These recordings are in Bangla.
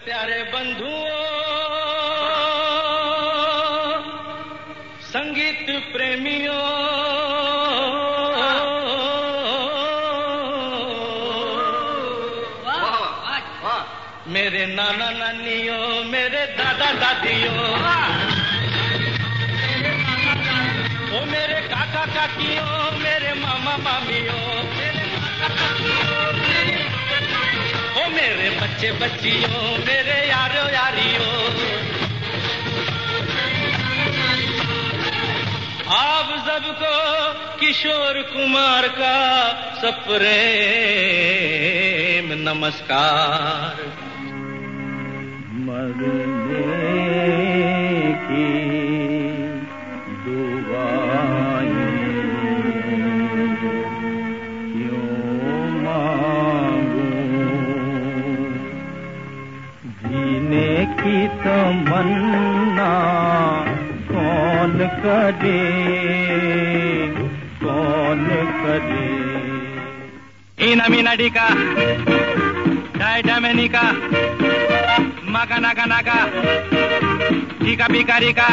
प्यारे बंधुओं, संगीत प्रेमियों, मेरे नाना नानियों, मेरे दादा दादियों, ओ मेरे काका काकियों, मेरे मामा मामियों, ओ मेरे बच्चे बच्चियों, मेरे यारो यारियों, आप सबको किशोर कुमार का सप्रेम नमस्कार। मरने की दुआएं क्यों मांगूं, जीने की तमन्ना कौन करे, कौन करे। इना मीना डिका डाय डामेनिका Maga naga naga, dika bika rika,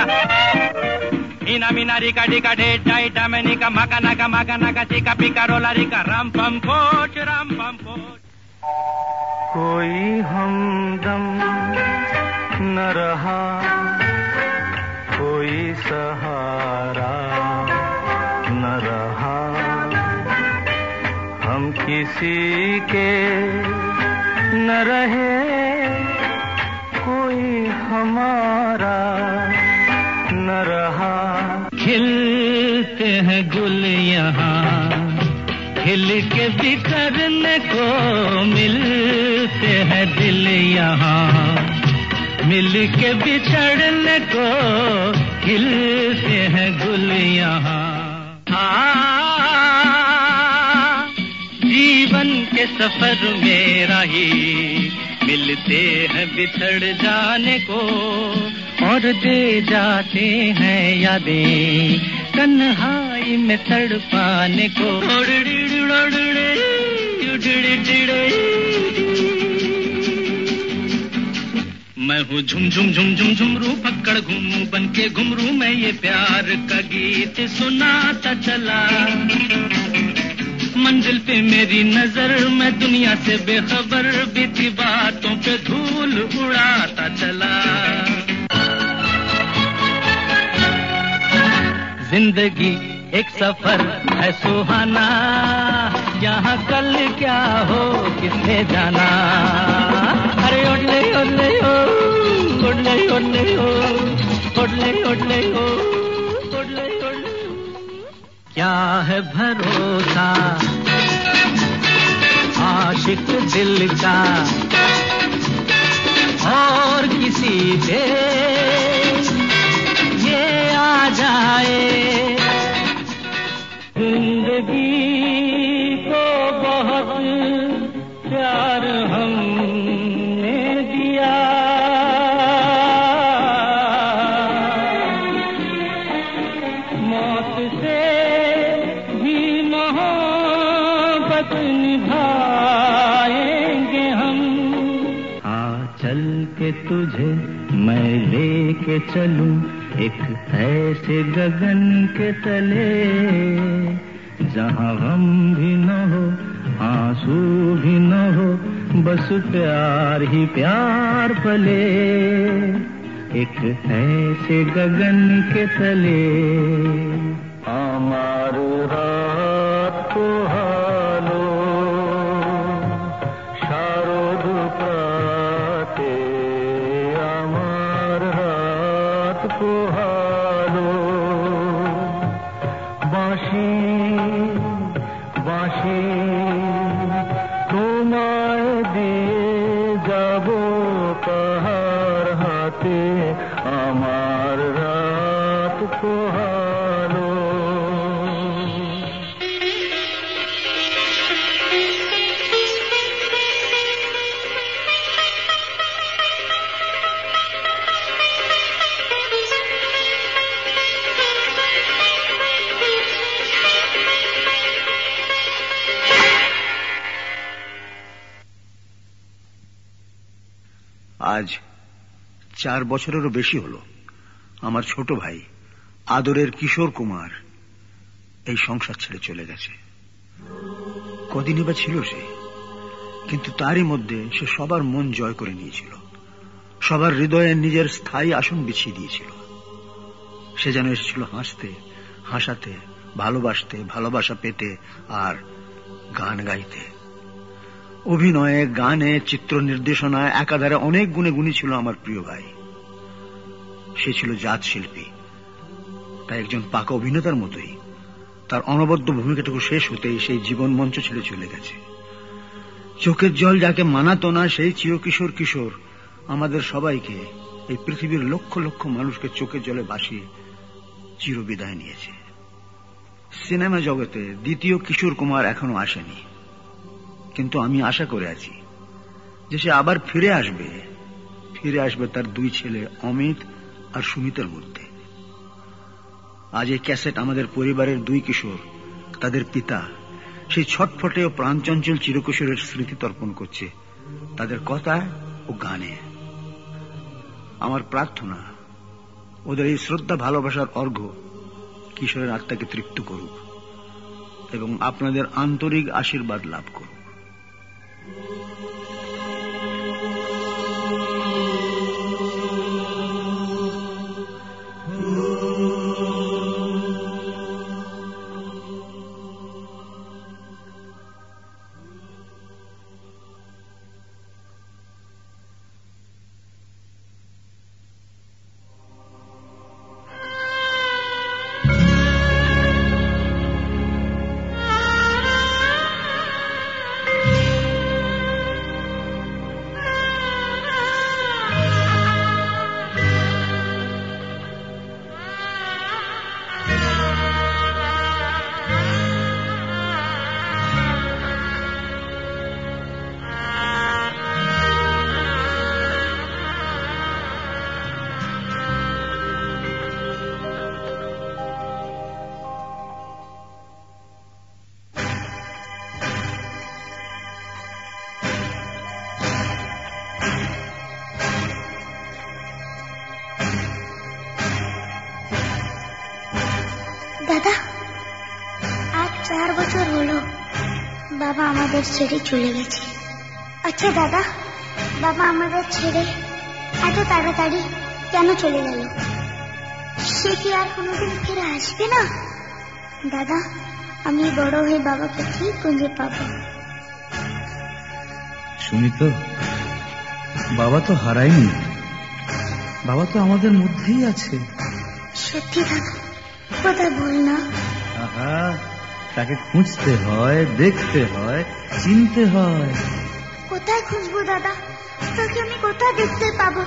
ina mina rika dika de dai damenika, maga naga dika bika rola rika, ram pam poch. कोई हमदम न रहा, कोई सहारा न रहा, हम किसी के न रहे, कोई हमारा न रहा। खिलते हैं गुल यहाँ, खिल के बिखरने को मिलते हैं दिल यहाँ, मिल के बिछड़ने को खिलते हैं गुल यहाँ। जीवन के सफर में राही मिलते हैं बिछड़ जाने को, और दे जाते हैं यादें तन्हाई में तड़पाने को। मैं हूँ झुम झुम झुम झुम झुमरू पकड़ घूमू बन के घुमरू, मैं ये प्यार का गीत सुनाता चला, मंजिल पे मेरी नजर, मैं दुनिया से बेखबर, बीती बातों पे धूल उड़ाता चला। जिंदगी एक सफर है सुहाना, यहाँ कल क्या हो किसने जाना। अरे ओडले ओडले हो, ओडले ओडले हो, ओडले ओडले हो, ओडले ओडले। क्या है भरोसा आशिक दिल का और किसी पे ये आ जाए, जिंदगी को बहुत प्यार हमने दिया, मौत से भी मोहब्बत निभाएंगे हम। हाँ चल के तुझे मैं लेके चलूं एक ऐसे गगन के तले, जहाँ गम भी न हो आंसू भी न हो, बस प्यार ही प्यार पले, एक ऐसे गगन के तले। আমার রাত পোহালো শারদ প্রাতে, আমার রাত পোহালো বাঁশি বাঁশি তোমায় দিয়ে যাব কাহার হাতে, আমার রাত পোহালো। আজ 4 বছরেরও বেশি হলো আমার ছোট ভাই আদরের কিশোর কুমার এই সংসার ছেড়ে চলে গেছে। কদিনই বা ছিল সে, কিন্তু তারই মধ্যে সে সবার মন জয় করে নিয়েছিল, সবার হৃদয়ে নিজের স্থায়ী আসন বিছিয়ে দিয়েছিল। সে যেন এসেছিল হাসতে, হাসাতে, ভালোবাসতে, ভালোবাসা পেতে আর গান গাইতে। অভিনয়ে, গানে, চিত্র নির্দেশনায় একাধারে অনেক গুণে গুণী ছিল আমার প্রিয় ভাই। সে ছিল জাত শিল্পী, তাই একজন পাকা অভিনেতার মতোই তার অনবদ্য ভূমিকাটুকু শেষ হতেই সেই জীবন মঞ্চ ছেড়ে চলে গেছে। চোখের জল যাকে মানাতো না সেই চিরকিশোর কিশোর আমাদের সবাইকে, এই পৃথিবীর লক্ষ লক্ষ মানুষকে চোখের জলে ভাসিয়ে চিরবিদায় নিয়েছে। সিনেমা জগতে দ্বিতীয় কিশোর কুমার এখনো আসেনি, কিন্তু আমি আশা করে আছি যে সে আবার ফিরে আসবে তার 2 ছেলে অমিত আর সুমিতের মধ্যে। আজ এই ক্যাসেট আমাদের পরিবারের 2 কিশোর, তাদের পিতা, সেই ছটফটে ও প্রাণচঞ্চল চিরকিশোরের স্মৃতি তর্পণ করছে তাদের কথায় ও গানে। আমার প্রার্থনা ওদের এই শ্রদ্ধা ভালোবাসার অর্ঘ্য কিশোরের আত্মাকে তৃপ্ত করুক এবং আপনাদের আন্তরিক আশীর্বাদ লাভ করুক। দাদা, আজ 4 বছর হলো বাবা আমাদের ছেড়ে চলে গেছে। আচ্ছা দাদা, বাবা আমাদের ছেড়ে এত তাড়াতাড়ি কেন চলে গেল? সে কি আর কোনোদিন ফিরে আসবে না? দাদা, আমি বড় হয়ে বাবাকে ঠিক খুঁজে পাবো। সুমিত, বাবা তো হারায়নি, বাবা তো আমাদের মধ্যেই আছে। সত্যি দাদা, কোথায় বল না। আহা, তাকে খুঁজতে হয়, দেখতে হয়, চিনতে হয়। কোথায় খুঁজবো দাদা? তাকে আমি কোথায় দেখতে পাবো?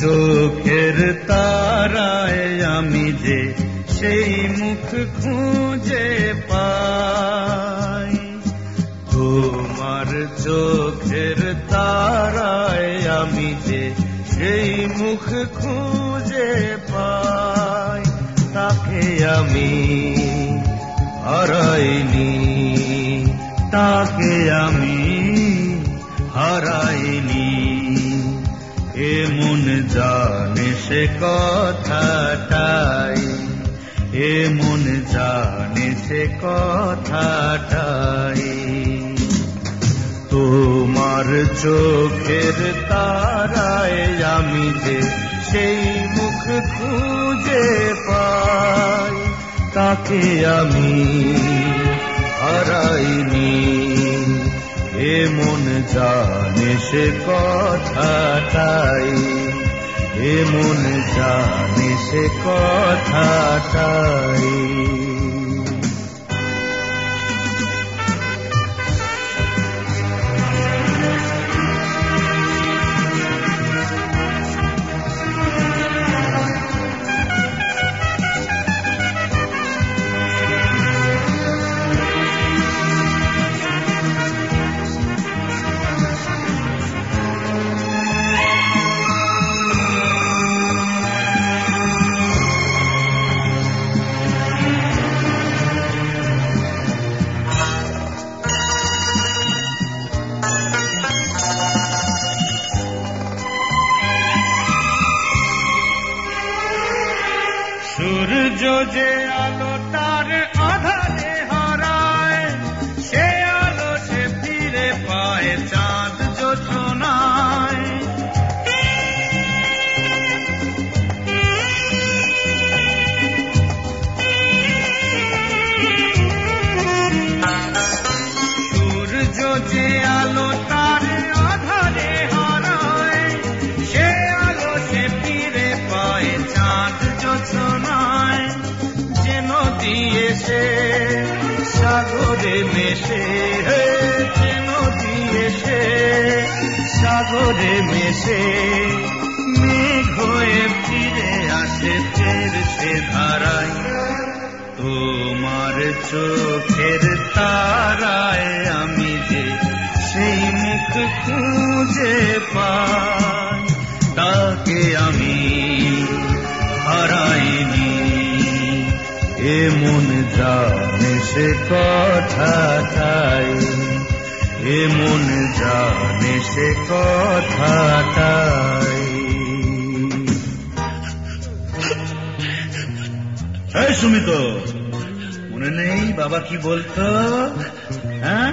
চোখের তারায় আমি যে সেই মুখ খুঁজে পাই, তোমার চোখের তারায় আমি যে সেই মুখ খুঁজে পাই, তাকে আমি হারাইনি, তাকে আমি হারাইনি। এ মন জানে সে কথাটাই, এ মন জানে সে কথাটাই। তোমার চোখের তারায় আমি যে সেই মুখ খুঁজে পাই, তাকে আমি হারাইনি। এ মন জানে সে কথাটাই, এ মন জানে সে কথাটাই। সূর্য যে আলো তার আধারে হারায়, সে আলো সে ফিরে পায় চাঁদ জোছনায়। সূর্য যে আলো তার আধারে হারায়, সে আলো সে ফিরে পায় চাঁদ জোছনায়। যে নদী এসে সাগরে মেশে, যে নদী এসে সাগরে মেশে, মেঘ হয়ে ফিরে আসে ফের সে ধারায়। তোমার চোখের তারায় আমি যে সেই মুখ খুঁজে পাই, তাকে আমি হারাইনি। এ মন জানে সে কথাটাই, এ মন জানে সে কথাটাই। এই সুমিত, মনে নেই বাবা কি বলতো? হ্যাঁ,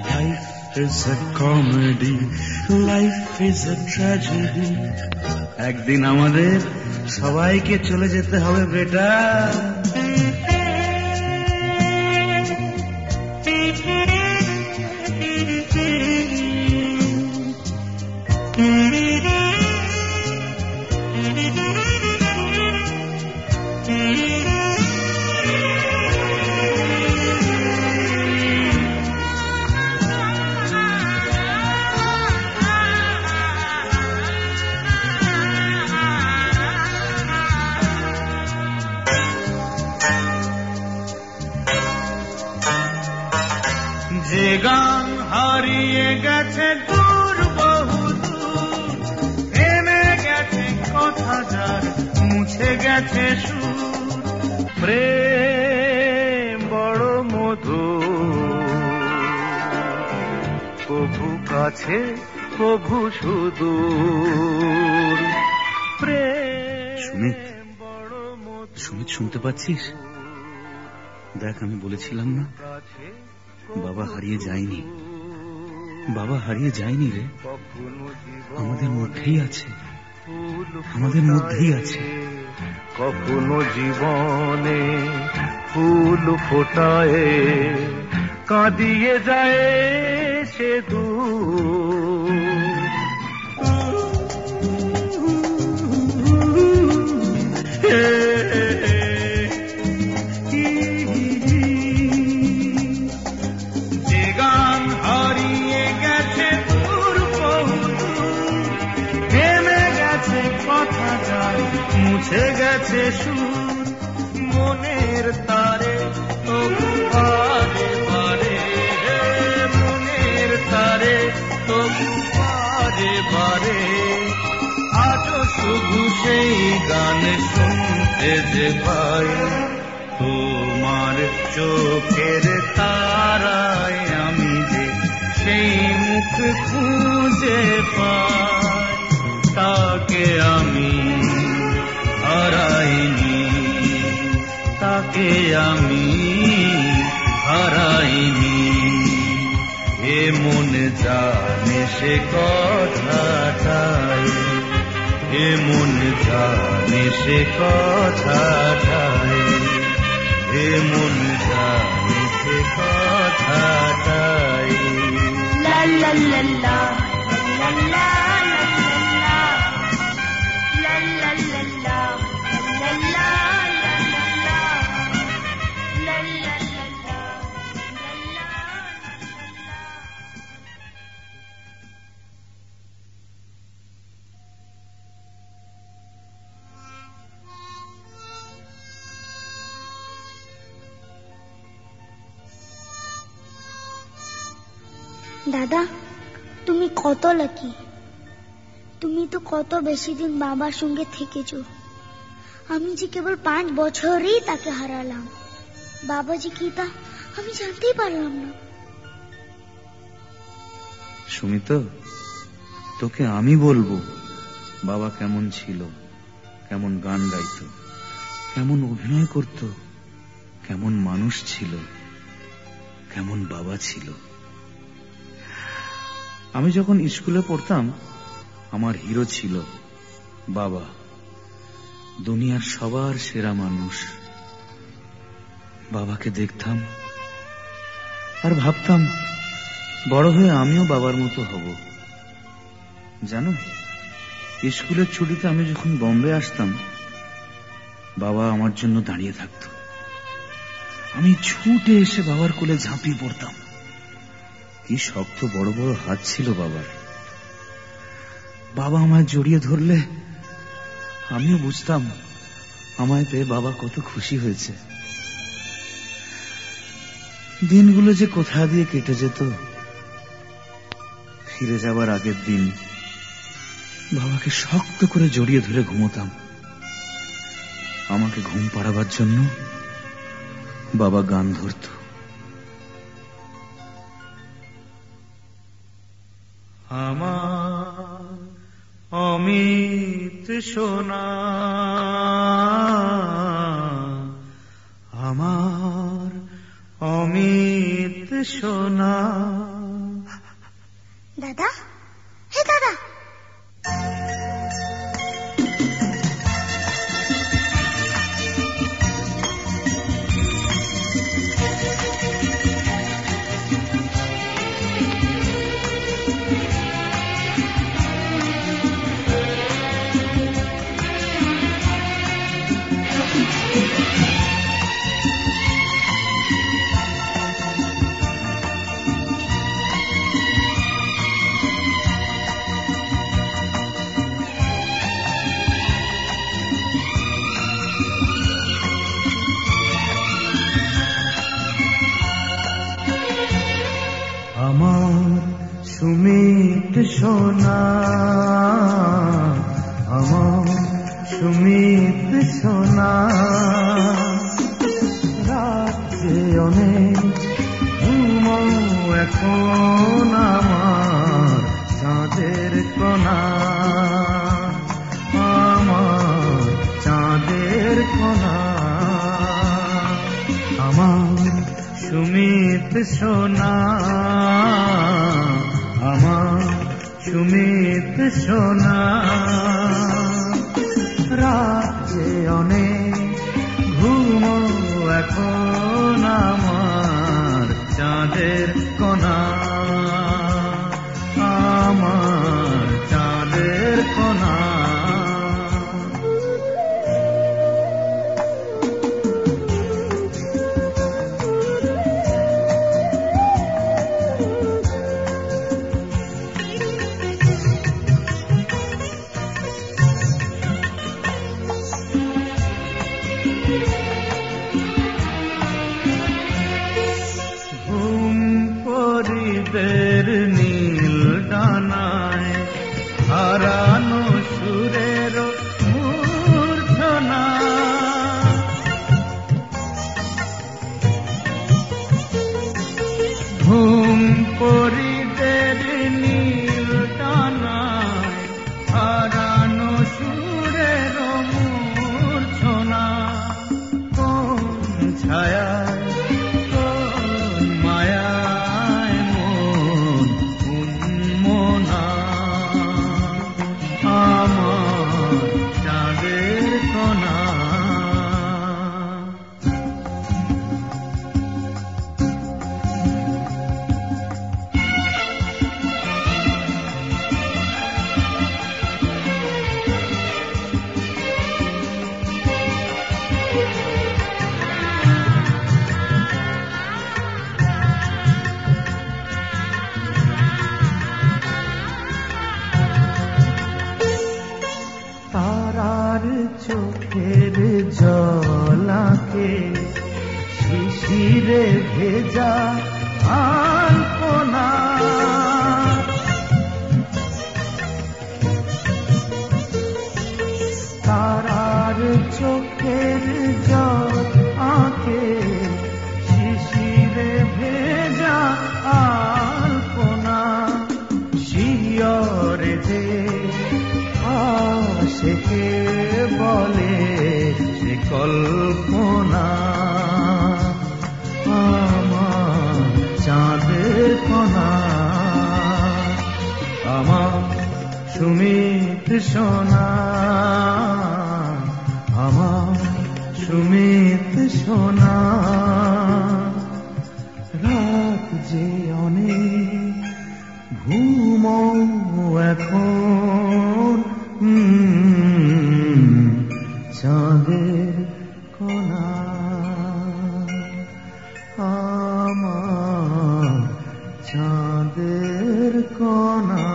life is a comedy, life is a tragedy. একদিন আমাদের সবাইকে চলে যেতে হবে বেটা। যে গান হারিয়ে গেছে দূর বহুদূর, থেমে গেছে কথা যার, মুছে গেছে সুর। প্রেম বড় মধুর, প্রভু কাছে প্রভু সুদূর। সুমিত, প্রেম বড় মধুর। সুমিত শুনতে পাচ্ছিস? দেখ, আমি বলেছিলাম না বাবা হারিয়ে যায়নি। বাবা হারিয়ে যায়নি রে, আমাদের মধ্যেই আছে, আমাদের মধ্যেই আছে। কখনো জীবনে ফুল ফোটায়, কাঁদিয়ে যায় সে দূর। যে গান হারিয়ে গেছে দূর বহুদূর, থেমে গেছে কথা যায়, মুছে গেছে সুর। মনের তারে তবু বারে বারে, মনের তারে তবু বারে বারে, আজও শুধু সেই গান শুনতে যে পাই। তোমার চোখের তারায় আমি যে সেই মুখ খুঁজে পাই, তাকে আমি হারাইনি, তাকে আমি হারাইনি। এ মন জানে সে কথাটাই, এ মন জানে সে কথাটাই, এ মন জানে সে কথাটাই। লা লা লা লা লা লা লা লা। দাদা, তুমি কত লাকি। তুমি তো কত বেশি দিন বাবার সঙ্গে থেকেছো। আমি যে কেবল 5 বছরেই তাকে হারালাম। বাবা যে কি তা আমি জানতেই পারলাম না। সুমিত, তোকে আমি বলবো বাবা কেমন ছিল, কেমন গান গাইত, কেমন অভিনয় করত, কেমন মানুষ ছিল, কেমন বাবা ছিল। আমি যখন স্কুলে পড়তাম আমার হিরো ছিল বাবা, দুনিয়ার সবার সেরা মানুষ। বাবাকে দেখতাম আর ভাবতাম বড় হয়ে আমিও বাবার মতো হব। জানো, স্কুলের ছুটিতে আমি যখন বম্বে আসতাম বাবা আমার জন্য দাঁড়িয়ে থাকত। আমি ছুটে এসে বাবার কোলে ঝাঁপিয়ে পড়তাম। কি শক্ত বড় বড় হাত ছিল বাবার। বাবা আমায় জড়িয়ে ধরলে আমিও বুঝতাম আমায় পেয়ে বাবা কত খুশি হয়েছে। দিনগুলো যে কোথা দিয়ে কেটে যেত। ফিরে যাবার আগের দিন বাবাকে শক্ত করে জড়িয়ে ধরে ঘুমোতাম। আমাকে ঘুম পাড়াবার জন্য বাবা গান ধরত। আমার অমিত সোনা, আমার অমিত সোনা। দাদা, হে দাদা, আমার সুমিত সোনা, আমার সুমিত সোনা। রাত্রে অনেক ঘুমো এখন আমার চাঁদের কোনা, আমার চাঁদের কোনা। আমার সুমিত সোনা, আমার সুমিত সোনা। রাতে অনেক ঘুমো এখন আমার চাঁদের কোনা, আমার চাঁদের কোনা। পরিদের নীল ডানায় হারানো সুরের মূর্ছনা, ঘুম পরিদের নীল ডানায় হারানো সুরের মূর্ছনা। কোন ছায়া তারার চোখের জলাকে শিশিরে ভেজা আলপনা। তারার চোখের জল আঁকে শিশিরে ভেজা আলপনা শিয়রে যে আশেকে বলে সে কল্পনা আমার চাঁদের কণা আমার সুমিত সোনা আমার সুমিত সোনা রাত যে অনেক ঘুমো এখন চাঁদের কণা আমার চাঁদের কণা।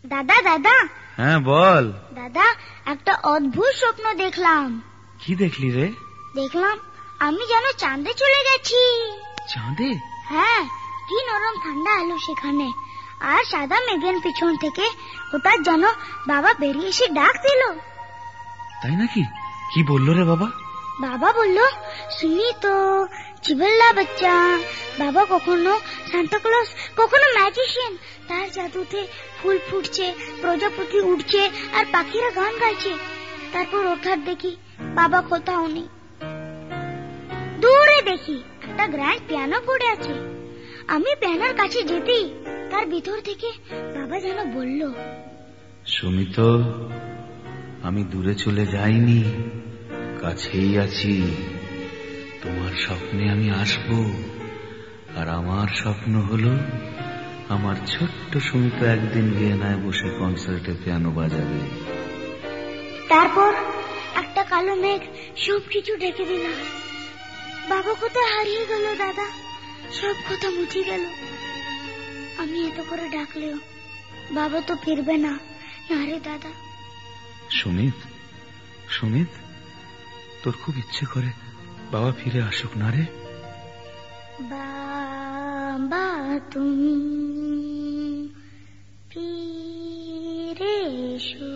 দাদা দাদা। হ্যাঁ বল। দাদা একটা অদ্ভুত স্বপ্ন দেখলাম। কি দেখলি রে? দেখলাম আমি যেন চাঁদে চলে গেছি। চাঁদে? হ্যাঁ, কি নরম ঠান্ডা আলো সেখানে, আর সাদা মেঘের পিছন থেকে হঠাৎ যেন বাবা বেরিয়ে এসে ডাক দিল। তাই নাকি? কি বললো রে বাবা? বাবা বলল, শুনি তো চিবল্লা বাচ্চা, বাবা কখনো সান্তা ক্লজ, কখনো ম্যাজিশিয়ান, তার জাদুতে ফুল ফুটছে, প্রজাপতি উঠছে আর পাখিরা গান গাইছে। তারপর হঠাৎ দেখি বাবা কোথাও নেই। দূরে দেখি একটা গ্র্যান্ড পিয়ানো পড়ে আছে। আমি পিয়ানোর কাছে যেতেই তার ভিতর থেকে বাবা যেন বলল, সুমিত, আমি দূরে চলে যাইনি, কাছেই আছি। তোমার স্বপ্নে আমি আসব, আর আমার স্বপ্ন হলো আমার ছোট্ট সুমিত একদিন ভিয়েনায় বসে কনসার্টে পিয়ানো বাজাবে। তারপর একটা কালো মেঘ সবকিছু ঢেকে দিল। বাবা কোথায় হারিয়ে গেল দাদা, সব কথা মুছে গেল। আমি এত করে ডাকলেও বাবা তো ফিরবে না। না রে দাদা। সুমিত, সুমিত, তোর খুব ইচ্ছে করে বাবা ফিরে আসুক না রে? বাবা তুমি ফিরে এসো।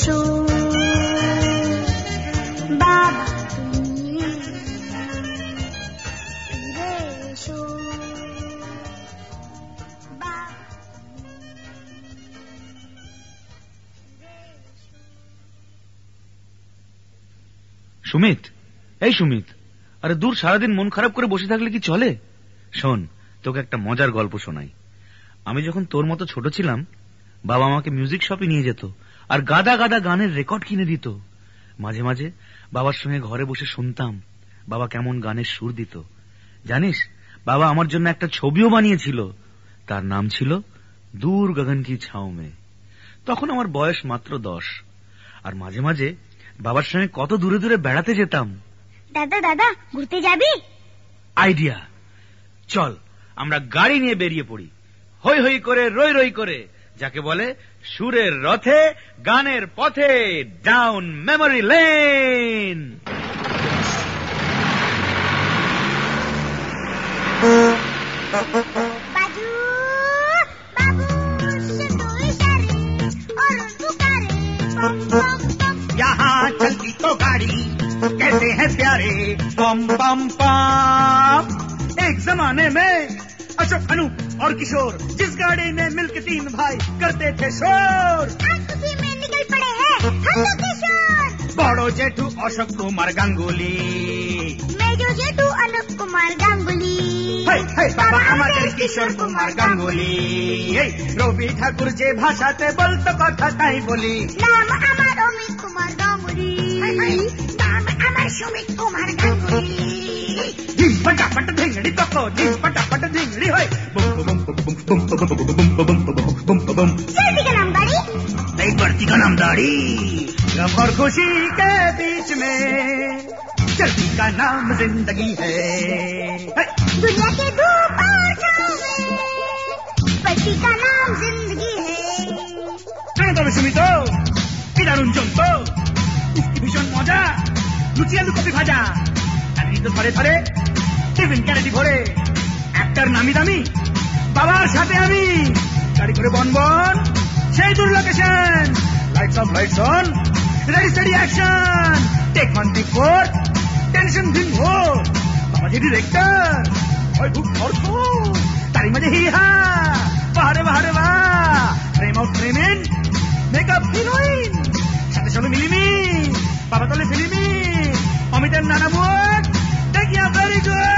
এসো বাবা তুমি ফিরে এসো বাবা। সুমিত, এই সুমিত, আরে দূর, সারাদিন মন খারাপ করে বসে থাকলে কি চলে? শোন, তোকে একটা মজার গল্প শোনাই। আমি যখন তোর মতো ছোট ছিলাম, বাবা আমাকে মিউজিক শপে নিয়ে যেত আর গাদা গাদা গানের রেকর্ড কিনে দিত। মাঝে মাঝে বাবার সঙ্গে ঘরে বসে শুনতাম বাবা কেমন গানের সুর দিত। জানিস, বাবা আমার জন্য একটা ছবিও বানিয়েছিল, তার নাম ছিল দূর গগন কি ছাও মে। তখন আমার বয়স মাত্র 10। আর মাঝে মাঝে বাবার সঙ্গে কত দূরে দূরে বেড়াতে যেতাম। দাদা দাদা ঘুরতে যাবি? আইডিয়া, চল আমরা গাড়ি নিয়ে বেরিয়ে পড়ি, হই হই করে রই রই করে, যাকে বলে সুরের রথে গানের পথে, ডাউন মেমোরি লেন। बाजू बाबू से दो इशारे और पुकारे बम बम बम। यहाँ चलती तो गाड़ी कैसे है प्यारे, बम बम बम। एक जमाने में अशोक, अनूप और किशोर जिस गाड़ी में मिलकर 3 भाई करते थे शोर, आज उसी में निकल पड़े हैं हम लोग किशोर। बड़ो जेठू अशोक कुमार गांगुली, मेजो जेठू अनूप कुमार गांगुली, बाबा আমাদের কিশোর কুমার গাঙ্গুলি। রবি ঠাকুর যে ভাষাতে বলতো কথা তাই বলি, नाम আমার অমিত কুমার গাঙ্গুলি, नाम আমার সুমিত কুমার গাঙ্গুলি। ধিম পটাপট ধিংড়ি তকো, ধিম পটাপট ধিংড়ি হয়, বুম বুম বুম বুম বুম বুম বুম বুম बुम। चलती का नाम गाड़ी, नहीं बढ़ती का नाम दाढ़ी, गम और खुशी के बीच में चलती का नाम जिंदगी है। दुनिया के धूप और छाँव में पति का नाम जिंदगी है। জানো তবে সুমিত, কি দারুণ জমতো, উফ, ভীষণ মজা, লুচি আলু কপি ভাজা, চাকরি তো ধরে ধরে টিফিন ক্যারেটি ভরে, একটার নামি দামি বাবার সাথে আমি গাড়ি করে বন বন সেই দূর location, lights off lights on, ready steady action, take 1 take 4, tension দিন ভো, বাবা যে ডিরেক্টর, ওই খুব অর্থ, তারই মাঝে হি হা, বাহারে বাহারে বা, প্রেম অফ প্রেমেন, মেকআপ হিরোইন, সাথে সাথে মিলিমি, বাবা তলে ফিলিমি, অমিতের নানা বুট, দেখিয়া ভেরি গুড।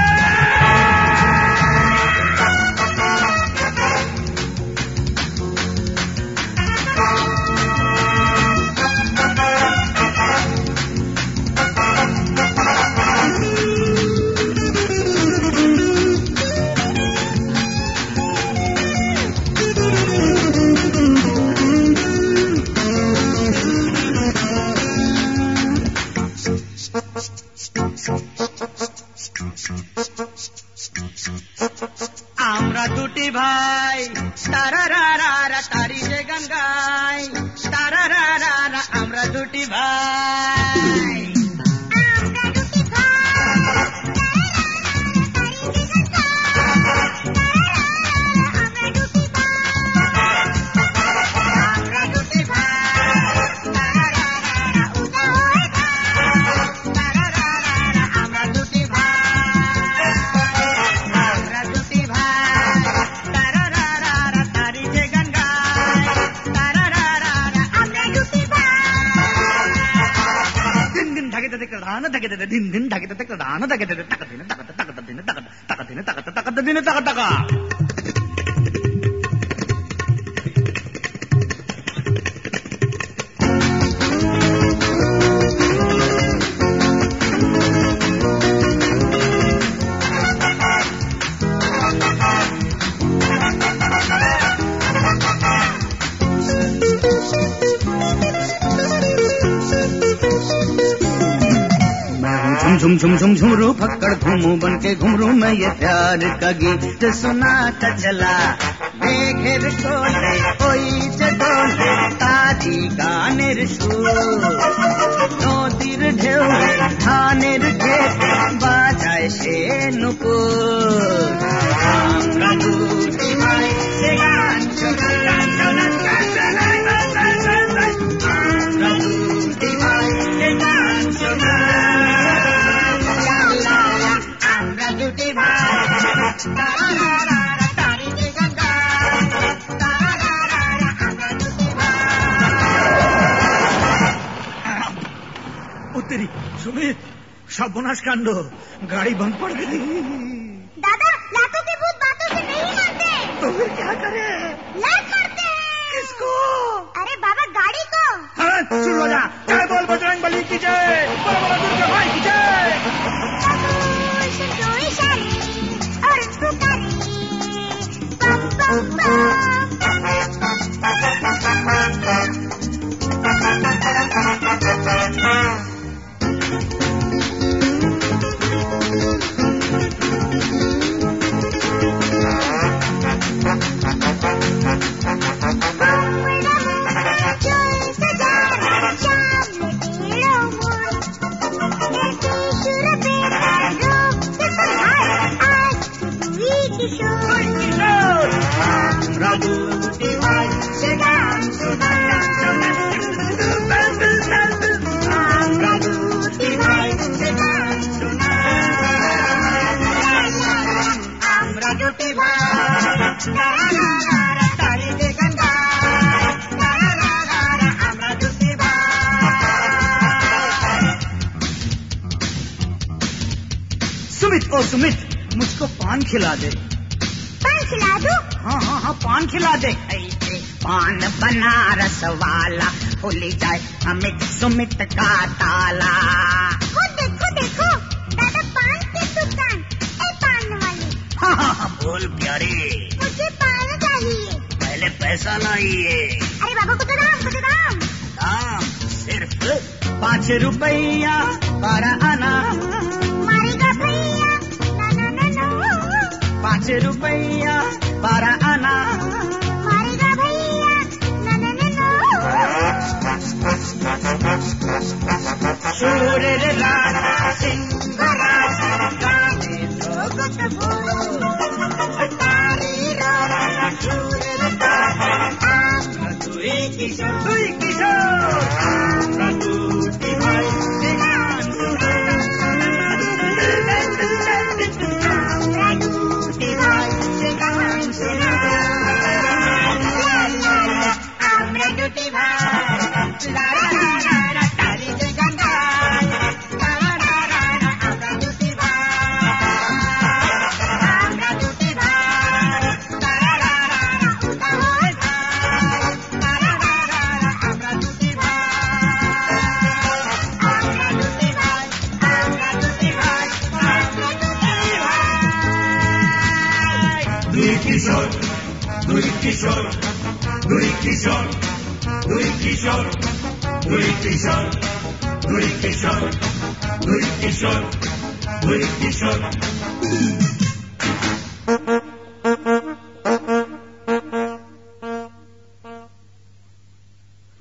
আমরা দুটি ভাই তারা রা রা রা তারি যে গান গাই, তারা রা রা রা আমরা দুটি ভাই। दिन दिन ढाके तक दान ढाके तक तक दिन तक तक दिन तक तक दिन तक तक दिन तक तक। झुम झुम झुम झुमरू फक्कड़ घूमू बन के घुमरू मैं ये प्यार का गीत सुनाता चला, घेर कोले ओई चडोले ताजी गानेर सुर, नदीर ढेउ धानेर खेत बाजाय से नुपुर, আমরা দুটি ভাই সে গান শোনা, আমরা तेरी सुमित सर्वनाश कांड गाड़ी बंद पड़ गई। दादा लातों के भूत बातों से नहीं मारते। तो फिर क्या करे? लात मारते हैं। किसको? अरे बाबा गाड़ी को। हाँ, शुरू हो जा। जय बोल बजरंग बली की जय, बोल बोल दुर्गा माई की जय। और पुकारी पम पम सुमित मुझको पान खिला दे। पान खिला दो? हाँ हाँ हाँ पान खिला दे। पान बनारस वाला खुल जाए अमित सुमित का ताला। देखो देखो दादा पान की दुकान। ए पान वाली। हाँ बोल प्यारी। मुझे पान चाहिए। पहले पैसा लाइए। अरे बाबा कुछ दाम दाम सिर्फ 5 रुपया पर आना। मारेगा भैया 5 रुपया पर आना। मारेगा भैया सूर्य राजा सिंह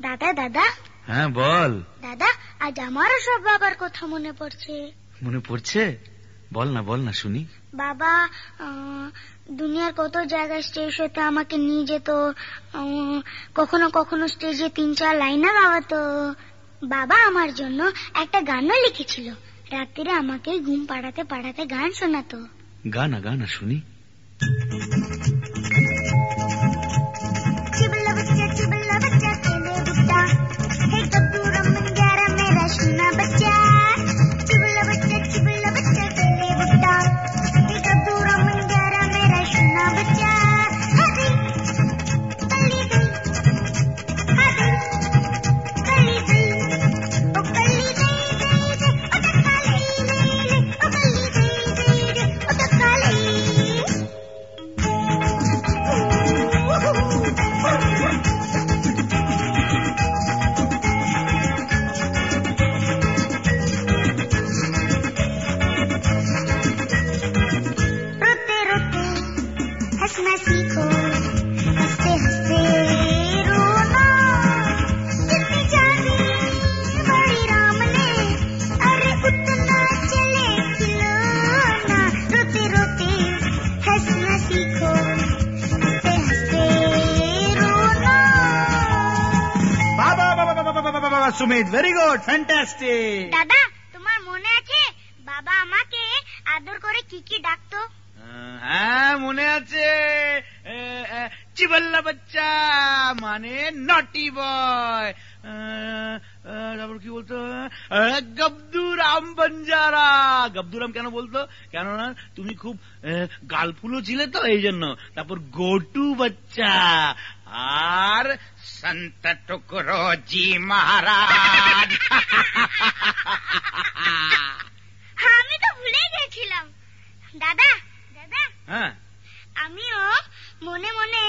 দাদা দাদা। হ্যাঁ বল। দাদা আজ আমারও সব বাবার কথা মনে পড়ছে। মনে পড়ছে? বল না শুনি। বাবা দুনিয়ার কত জায়গায় স্টেজ হতে আমাকে নিয়ে যেত। কখনো কখনো স্টেজে 3-4 লাইনা গাওয়াতো। বাবা আমার জন্য একটা গানও লিখেছিল। রাত্রিরে আমাকে ঘুম পাড়াতে পাড়াতে গান শোনাতো। গানা শুনি। चिबला बच्चा केले बुट्टा हे कद्दू रमन ग्यारा मेरा सुना बच्चा। चिबला बच्चा केले बुट्टा हे कद्दू रमन ग्यारा मेरा सुना बच्चा। हरी कली गई ओ कली गई ओ टक्का ले ओ कली गई ओ टक्का ले। Sumit very good fantastic. দাদা তোমার মনে আছে বাবা আমাকে আদর করে কি কি ডাকতো? হ্যাঁ মনে আছে। চিবল্লা বাচ্চা মানে নটি বয়। তারপর কি বলতো, গব্দুরাম বঞ্জারা। গব্দুরাম কেন বলতো? কেননা তুমি খুব গালফুলো ছিলে তো, এই জন্য। তারপর গোটু বাচ্চা আর সন্ত টুকরোজি মহারাজ। আমি তো ভুলে গেছিলাম। দাদা দাদা, হ্যাঁ, আমিও মনে মনে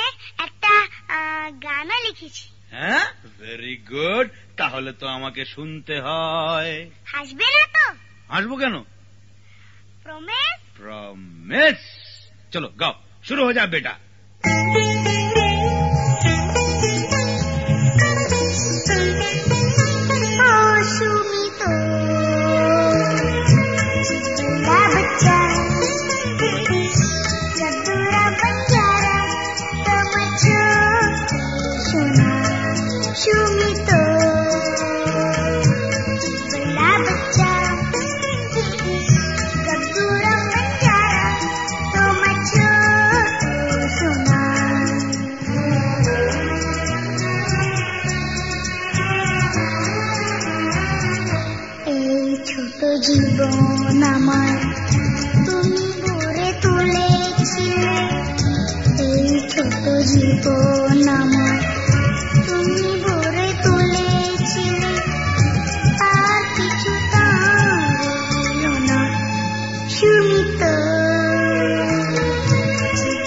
একটা গানা লিখেছি। হ্যাঁ, ভেরি গুড। তাহলে তো আমাকে শুনতে হয়। হাসবে না তো? হাসবো কেন? প্রমিস? প্রমিস। চলো গাও, শুরু হয়ে যাবে বেটা। জীবন আমার তুমি গড়ে তুলেছিলে, এই ছোট জীবন আমার তুমি গড়ে তুলেছিলে, আর কিছু রইল না সুমিত।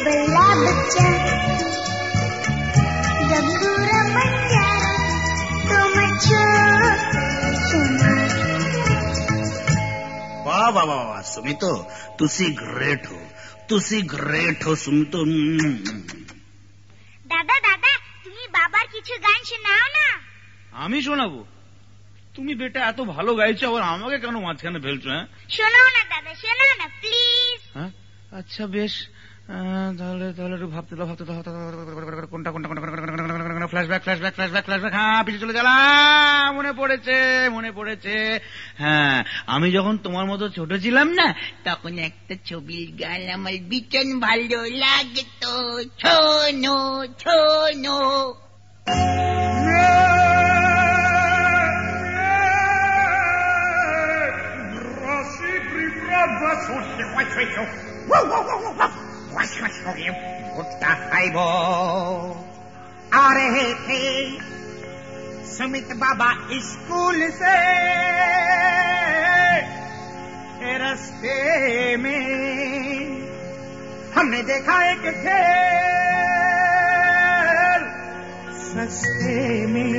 বল্লা বাচ্চা গম্ভীরা বঞ্জারা তোমার ছোট সোনা। वाह वाह वाह, सुमित तुसी ग्रेट हो सुमित। দাদা দাদা, তুমি বাবার কিছু গান শোনাও না। আমি শোনাবো? তুমি বেটা এত ভালো গাইছো, আবার আমাকে কেন মাঝখানে ফেলছো? হ্যাঁ, শোনাও না দাদা, শোনাও না প্লিজ। হ্যাঁ, আচ্ছা বেশ। তাহলে একটু ভাবতে দাও। কোনটা? ফ্ল্যাশব্যাক। হ্যাঁ, পিছিয়ে চলে গেলাম। মনে পড়েছে। হ্যাঁ, আমি যখন তোমার মতো ছোট ছিলাম না, তখন একটা ছবির গান আমার ভীষণ ভালো লাগতো। ছোনো ছোনো। भुट्टा खाइब आ रहे थे सुमित बाबा स्कूल से, रास्ते में हमने देखा एक खेल सस्ते में।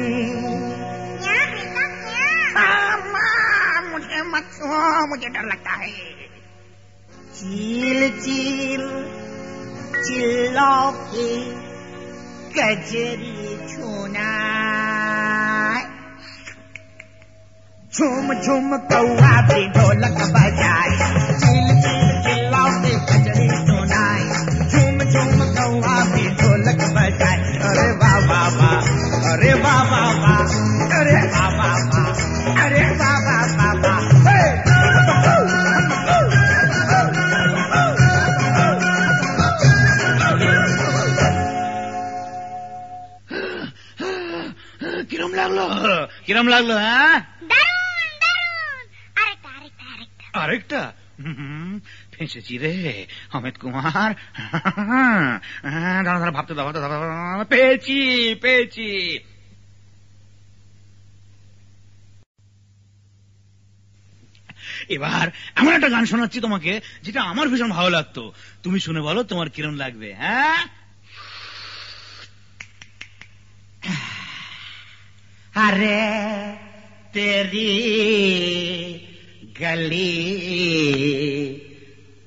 मुझे मत छुओ, मुझे डर लगता है। चील चील चिल्ला के कजरी छूना, झूम झूम कौआ भी ढोलक बजाए, चील चील चिल्ला के कजरी सुनाए, झूम झूम कौआ भी ढोलक बजाए। अरे वाह वाह वाह, अरे वाह वाह वाह, अरे वाह वाह वाह, अरे वाह वाह वाह वाह। কিরম লাগলো? হ্যাঁ, দারুণ দারুণ। আরেকটা ফেঁসেছি রে অমিত কুমার। দাঁড়া ভাবতে দাও। পেয়েছি। এবার এমন একটা গান শোনাচ্ছি তোমাকে, যেটা আমার ভীষণ ভালো লাগতো। তুমি শুনে বলো তোমার কিরম লাগবে। হ্যাঁ, अरे तेरी गली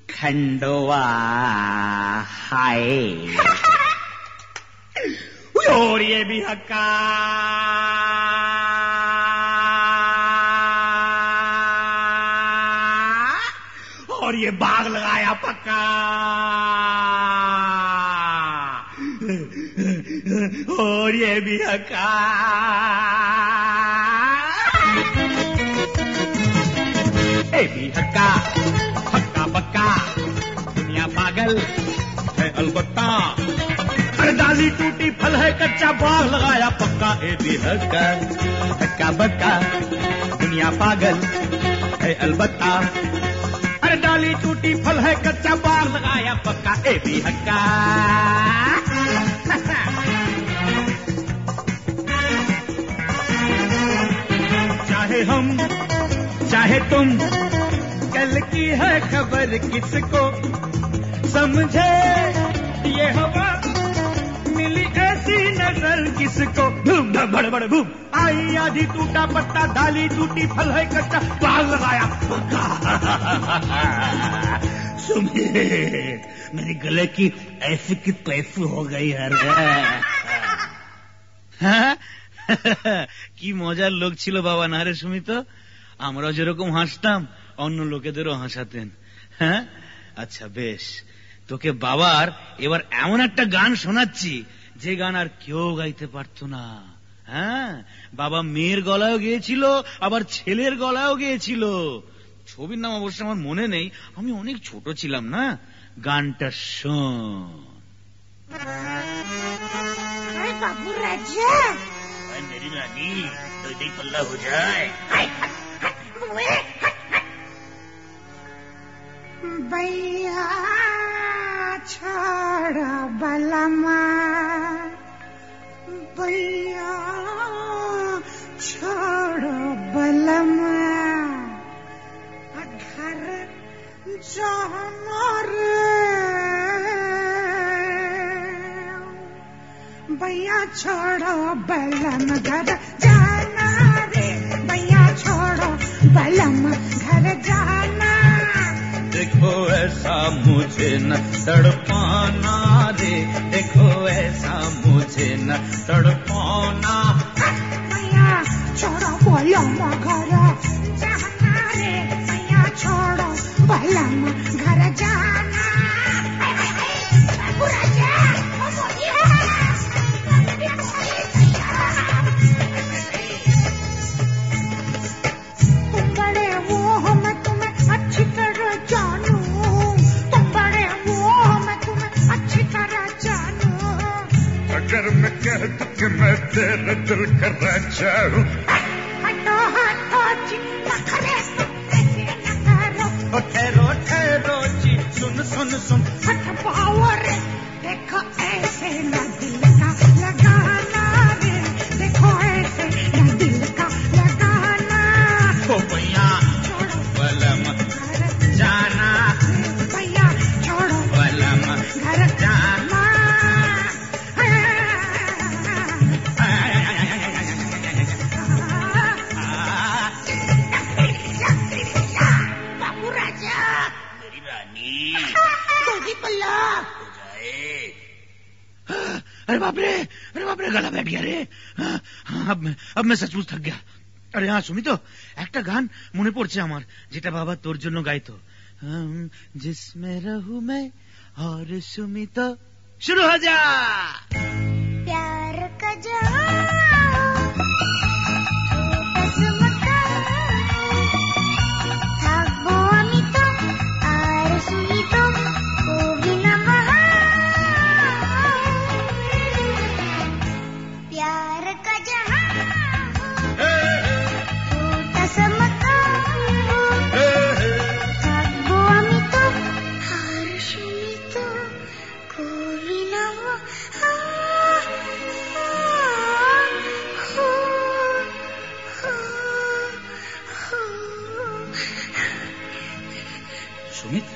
खंडवा हाय। और ये भी हक्का, और ये बाग लगाया पक्का, और ये भी हक्का। ये भी हक्का हक्का बक्का, दुनिया पागल है अलबत्ता। अरे डाली टूटी फल है कच्चा, बाग लगाया पक्का, ए भी हक्का बक्का, दुनिया पागल है अलबत्ता। अरे डाली टूटी फल है कच्चा, बाग लगाया पक्का, ए भी हक्का। चाहे हम चाहे तुम, कल की है खबर किसको, समझे ये हवा मिली ऐसी नजर किसको। धूम धम बड़ बड़ धूम आई आधी, टूटा पत्ता, डाली टूटी फल है कच्चा, बाग लगाया सुमित, मेरे गले की ऐसी की तैसी हो गई है কি মজার লোক ছিল বাবা না রে সুমিত। আমরা যেরকম হাসতাম অন্য লোকেদেরও হাসাতেন। হ্যাঁ আচ্ছা বেশ, তোকে বাবার এবার এমন একটা গান শোনাচ্ছি যে গান আর কেউ গাইতে পারতো না। হ্যাঁ, বাবা মেয়ের গলায়ও গেয়েছিল, আবার ছেলের গলায়ও গেয়েছিল। ছবির নাম অবশ্য আমার মনে নেই, আমি অনেক ছোট ছিলাম না। গানটা শোন। बाबू राजा, मेरी रानी तो इधर पल्ला हो जाए। भैया छोड़ बलमा, भैया छोड़ बलमा, घर जाना रे, भैया छोड़ो बलम घर जाना रे, भैया छोड़ो बलम घर जाना। देखो ऐसा मुझे न तड़पाना रे, देखो ऐसा मुझे न तड़पाना। भैया छोड़ो बलम घर जाना रे, भैया छोड़ो बलम घर जाना। तुम बड़े वो मैं तुम्हें अच्छी तरह जानू, तुम बड़े वो मैं तुम्हें अच्छी तरह जानू। अगर मैं कह दूं कि मैं तेरे दिल का राजा हूँ, हटो हटो जी नखरे तुम ऐसे न करो। ठहरो ठहरो जी, सुन सुन सुन, हट पाओ रे, देखो ऐसे न दिल का लगाना रे, देखो ऐसे न दिल का लगाना। ओ भैया छोड़ो बलम घर जाना, भैया छोड़ो बलम घर जाना। बाबू राजा, मेरी रानी गोदी पल्ला। हो जाए। अरे बाप रे, अरे बाप रे, गला बैठ गया रे। अब मैं सचमुच थक गया। আরে হ্যাঁ সুমিত, একটা গান মনে পড়ছে আমার, যেটা বাবা তোর জন্য গাইতো। जिसमें रहूं मैं और सुमित। शुरू हो जा। प्यार का जहां থাকবো আমি তো আর শুনি তো কবি না বাহা। प्यार का जहां समका থাকবো আমি তো আর শুনি তো কবি না বাহা। সুমিত,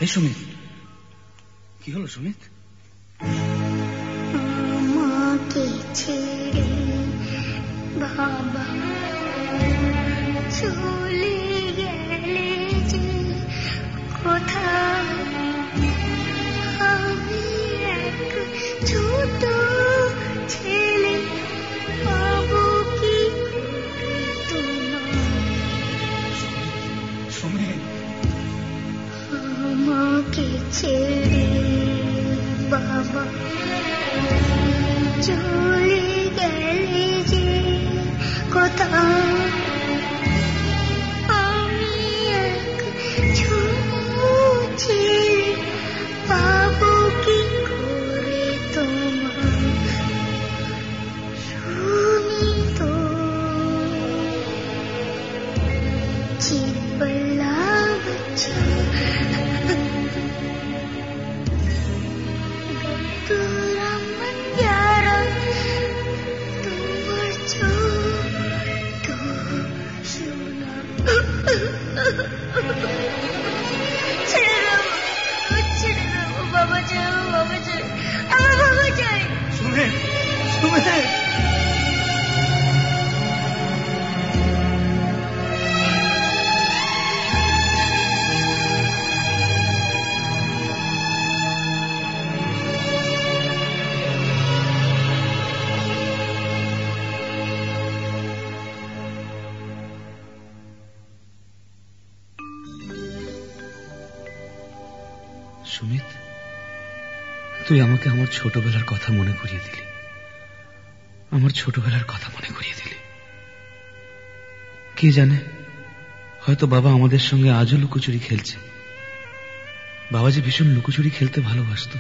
এই সুমিত, কি হলো সুমিত? মাকে ছেড়ে বাবা চলে গেলে যে কোথায়, আমি এক ছোট ছেলে পাবো কি তোমার। সুমিত, আমাকে ছেড়ে বাবা চলে গেলে যে কোথায়, আমি এক ছোট ছেলে সুমিত, তুই আমাকে আমার ছোটবেলার কথা মনে করিয়ে দিলি, আমার ছোটবেলার কথা মনে করিয়ে দিলি। কে জানে, হয়তো বাবা আমাদের সঙ্গে আজও লুকোচুরি খেলছে। বাবা যে ভীষণ লুকোচুরি খেলতে ভালোবাসত।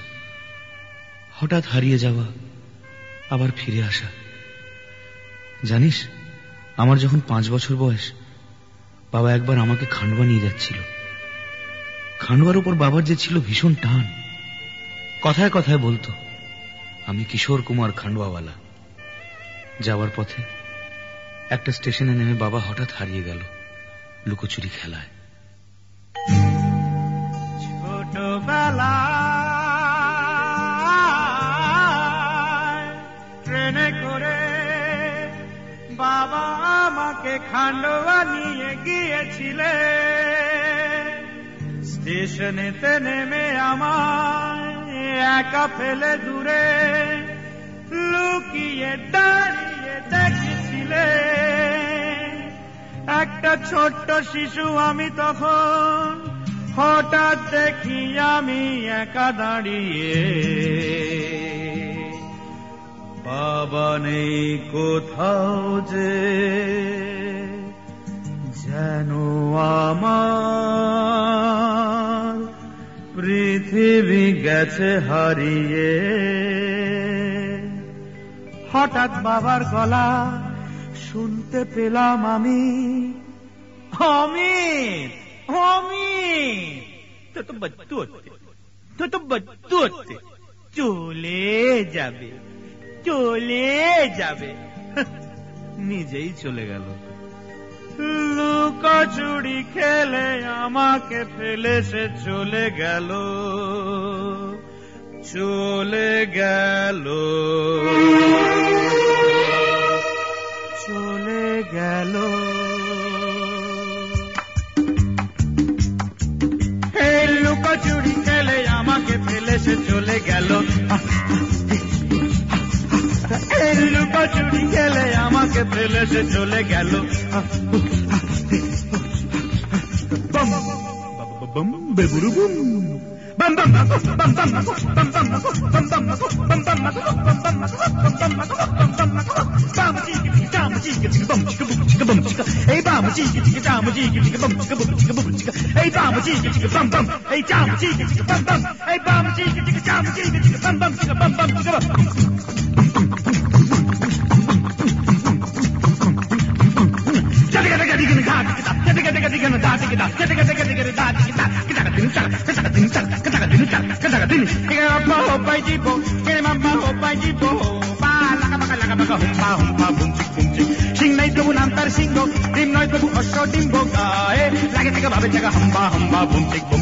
হঠাৎ হারিয়ে যাওয়া, আবার ফিরে আসা। জানিস, আমার যখন 5 বছর বয়স, বাবা একবার আমাকে খান্ডবা নিয়ে যাচ্ছিল। খান্ডবার উপর বাবার যে ছিল ভীষণ টান। কথায় কথায় বলতো, আমি কিশোর কুমার খান্ডওয়াওয়ালা। যাওয়ার পথে একটা স্টেশনে নেমে বাবা হঠাৎ হারিয়ে গেল লুকোচুরি খেলায়। ছোটবেলা ট্রেনে করে বাবা আমাকে খান্ডবা নিয়ে গিয়েছিলে। স্টেশনেতে নেমে আমায় একা ফেলে দূরে লুকিয়ে দাঁড়িয়ে দেখেছিলে। একটা ছোট্ট শিশু আমি তখন, হঠাৎ দেখি আমি একা দাঁড়িয়ে। বাবা নেই কোথাও যে, যেন আমার পৃথিবী গেছে হারিয়ে। হঠাৎ বাবার গলা শুনতে পেলাম আমি, অমিত অমিত, তো তো বদ্দু হচ্ছে, চলে যাবে চলে যাবে। নিজেই চলে গেল। লুকোচুরি খেলে আমাকে ফেলে সে চলে গেল, চলে গেল, চলে গেল। এই লুকোচুরি খেলে আমাকে ফেলে সে চলে গেল। এই লুকোচুরি খেলে আমাকে ফেলে সে চলে গেল। সিং নাই প্রভু নাম তার সিংহ, ডিম নয় প্রভু অশ্ব ডিম্ব গায়ে লাগে থেকে ভাবে জায়গা হাম্বা হাম্বা বুম ঠিক বুম।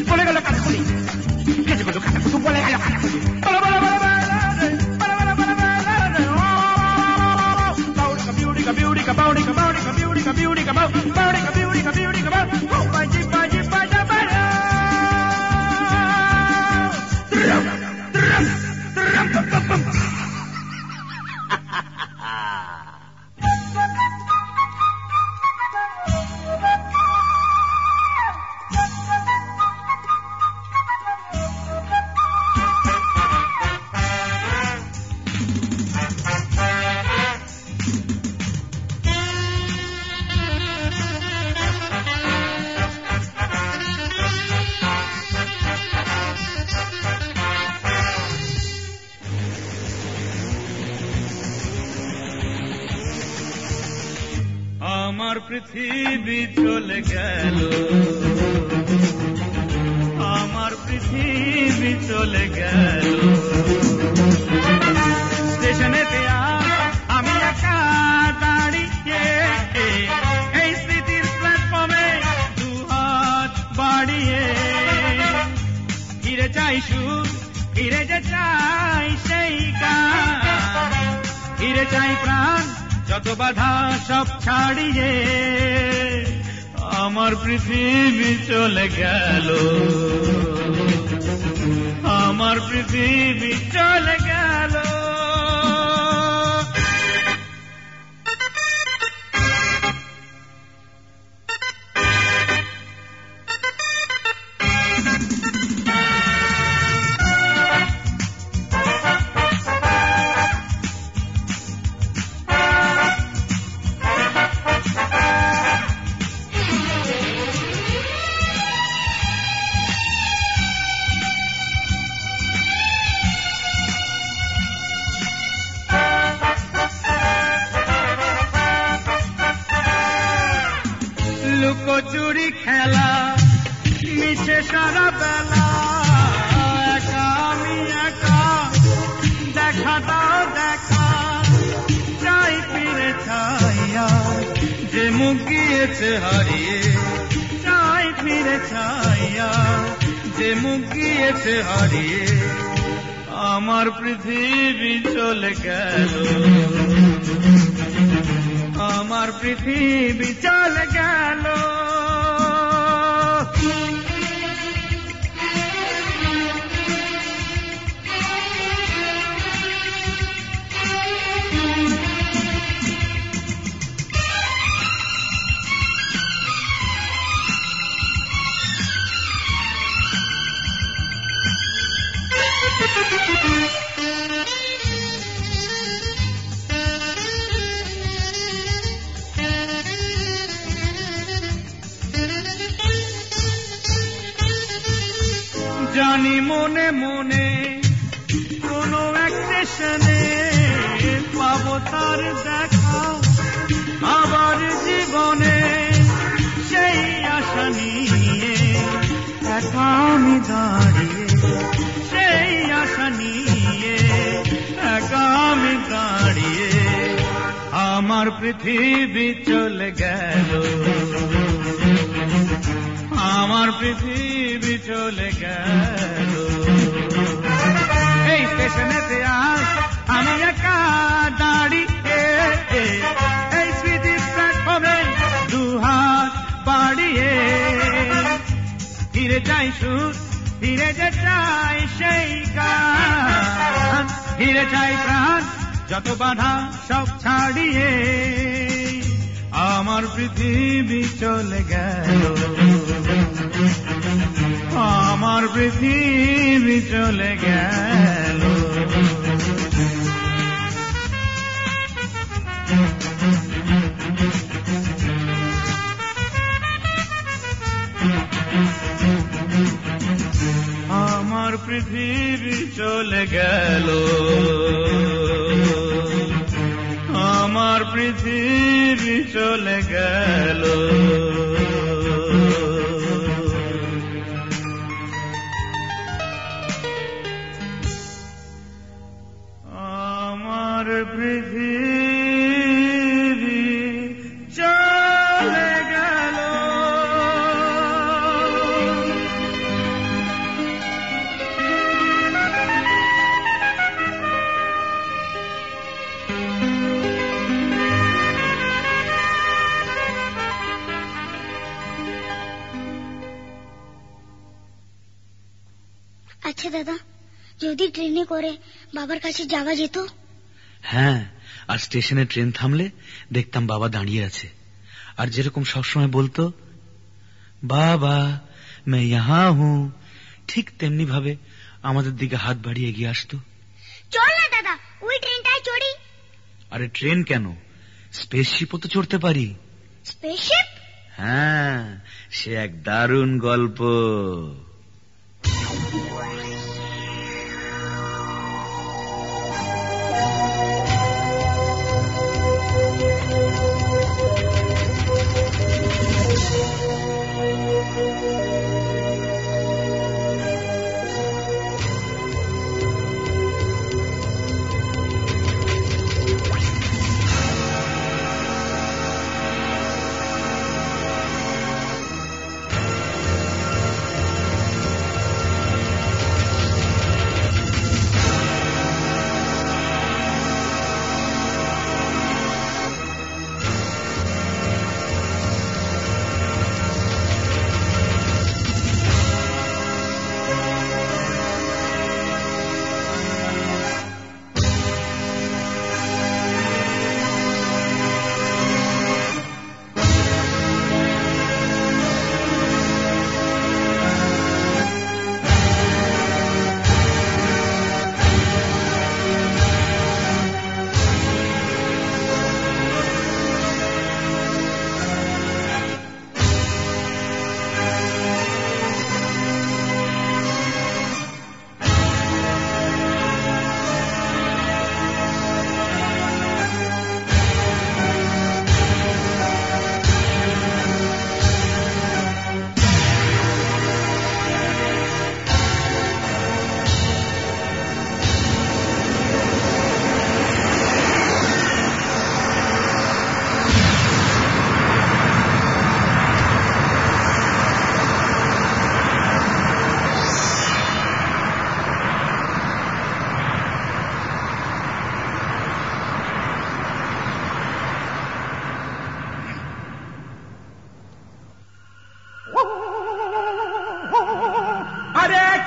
বলে গেল কাটাকুলি, কেঁচে গেল কাটাকুটু, বলে গেল কাটাকুলি। আমার পৃথিবী চলে গেল, আমার পৃথিবী চলে গেল। স্টেশনেতে আমি একা দাঁড়িয়ে, এই স্মৃতির প্ল্যাটফর্মে দুহাত বাড়িয়ে ফিরে চাই সুর, ফিরে যে চাই সেই গান, ফিরে চাই প্রাণ যত বাধা সব ছাড়িয়ে। আমার পৃথিবী চলে গেল, আমার পৃথিবী চলে গেল। লুকোচুরি খেলা মিছে সারা বেলা, একা আমি একা, দেখা দাও দেখা, চাই ফিরে ছাইয়া যে মুখ গিয়েছে হারিয়ে, চাই ফিরে ছাইয়া যে মুখ গিয়েছে হারিয়ে। আমার পৃথিবী চলে গেল, আমার পৃথিবী চলে গেল। জানি মনে মনে কোনো এক স্টেশনে পাবো তার দেখা, আবার জীবনে সেই আশা নিয়ে একা আমি দাঁড়িয়ে, সেই আশা নিয়ে একা আমি দাঁড়িয়ে। আমার পৃথিবী চলে গেল, আমার পৃথিবী চলে গেল। এই স্টেশনেতে আজ আমি একা দাঁড়িয়ে, এই স্মৃতি প্ল্যাটফর্মে দুহাত বাড়িয়ে ফিরে চাই সুর, ফিরে যে চাই সেই গান, ফিরে চাই প্রাণ যত বাধা সব ছাড়িয়ে। আমার পৃথিবী চলে গেল, আমার পৃথিবী চলে গেল। আমার পৃথিবী চলে গেল, আমার পৃথিবী চলে গেল। আমার পৃথিবী চলে গেল। আচ্ছা দাদা, যদি ট্রেনে করে বাবার কাছে যাওয়া যেত? হ্যাঁ, আর স্টেশনে ট্রেন থামলে দেখতাম বাবা দাঁড়িয়ে আছে, আর যেরকম সবসময় বলতো বাবা मैं यहाँ हूँ, ঠিক তেমনি ভাবে আমাদের দিকে হাত বাড়িয়ে এগিয়ে আসতো। চল না দাদা, ওই ট্রেনটায় চড়ি। আরে ট্রেন কেন, স্পেসশিপও তো চড়তে পারি। স্পেসশিপ? হ্যাঁ, সে এক দারুণ গল্প।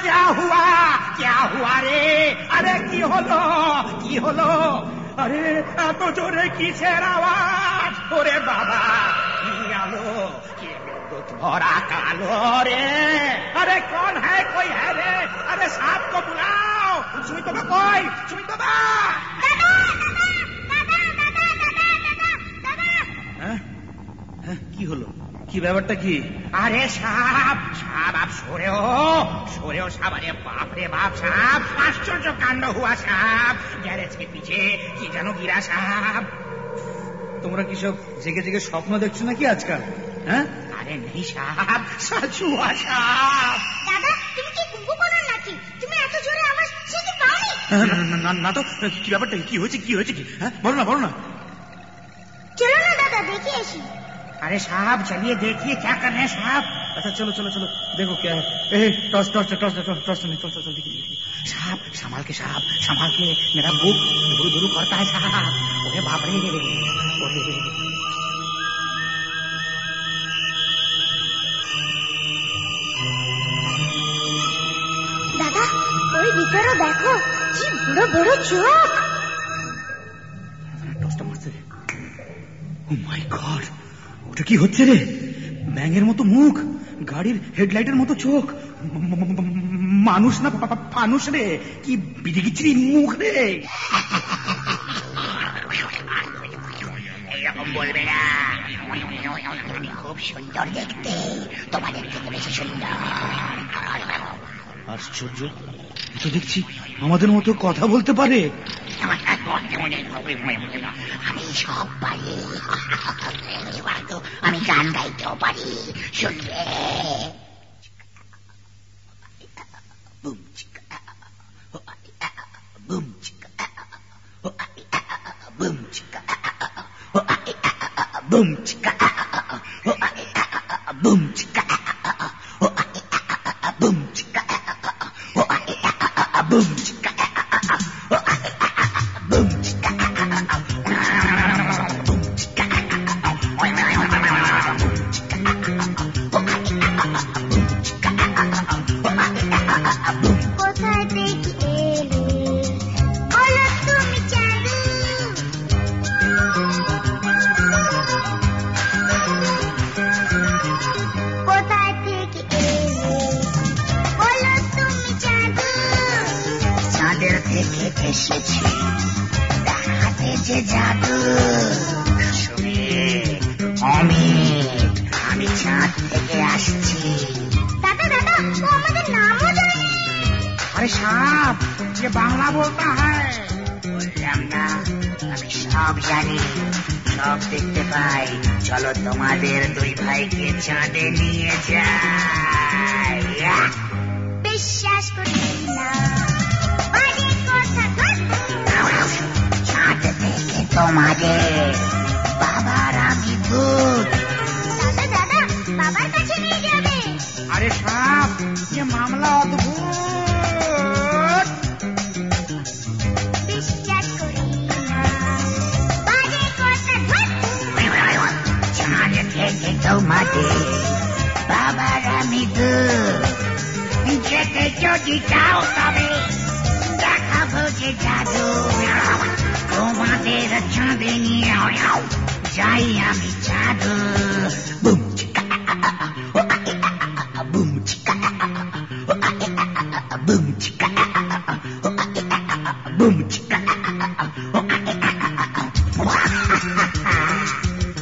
क्या हुआ रे? अरे কি হলো? আরে এত জোরে কিসের আওয়াজ? ওরে বাবা, কি আলো, কি বিদ্যুৎ ভরা কালো রে! अरे कौन है, कोई है रे? अरे सांप को बुलाओ। सुमितोबा কই? सुमितोबा! কি হলো? কি ব্যাপারটা কি? আরে সাপ आप सोरे साप। अरे बाप रे बाप साप, आश्चर्य कांड हुआ साप। गैरेज के पीछे কি যেন गिरा साप। তোমরা কি সব জেগে জেগে স্বপ্ন দেখছো নাকি আজকাল? হ্যাঁ? আরে নেই সাপ, সচ হুয়া সাপ। দাদা, তুমি কি কুকু করো নাকি? তুমি এত জোরে আওয়াজ শুনতে পাওনি? না তো, কি ব্যাপারটা কি হয়েছে? কি? হ্যাঁ, বলো না। চলো না দাদা, দেখে আসি। अरे साहब चलिए देखिए क्या कर रहे हैं साहब। अच्छा चलो देखो क्या है। टॉर्च देखिए। साहब संभाल के मेरा बुक धुरु करता है साहब। ओरे बाप रे, দাদা ওই ভিতরে দেখো, কি বড় বড় চোখ। টর্চটা মারছে রে। ও মাই গড, ওটা কি হচ্ছে রে? ব্যাঙের মতো মুখ, গাড়ির হেডলাইটের মতো চোখ, মানুষ না ফানুস রে, কি বিড়িগিচড়ি মুখ রে। এরকম বলবে না, তুমি খুব সুন্দর দেখতে, তোমাদের থেকে বেশি সুন্দর। আশ্চর্য, তো দেখছি আমাদের মতো কথা বলতে পারে। আমি সব পারি, আমি গান গাইতেও পারি, শুনবে? আমি চাঁদ থেকে আসছি। দাদা দাদা, ও আমাদের নামও জানে। अरे साहब ये बांग्ला बोलता है। বললাম না, আমি সব জানি, সব দেখতে পাই। চলো তোমাদের দুই ভাইকে চাঁদে নিয়ে যাই। বিশ্বাস করি না, বাজে কথা ধর। চাঁদ থেকে তোমাদের বাবার আমি দূত। দাদা বাবার কাছে নিয়ে যাবে। अरे साहब ये मामला अद्भुत। বিশ্বাস করি না, বাজে কথা ধর। চাঁদ থেকে তোমাদের বাবার আমি দূত। যেতে যদি চাও তবে দেখাবো যে জাদু। তোমাদের চাঁদে নিয়ে যাই আমি জাদু। বুম চিকা বুম চিকা বুম চিকা বুম চিকা।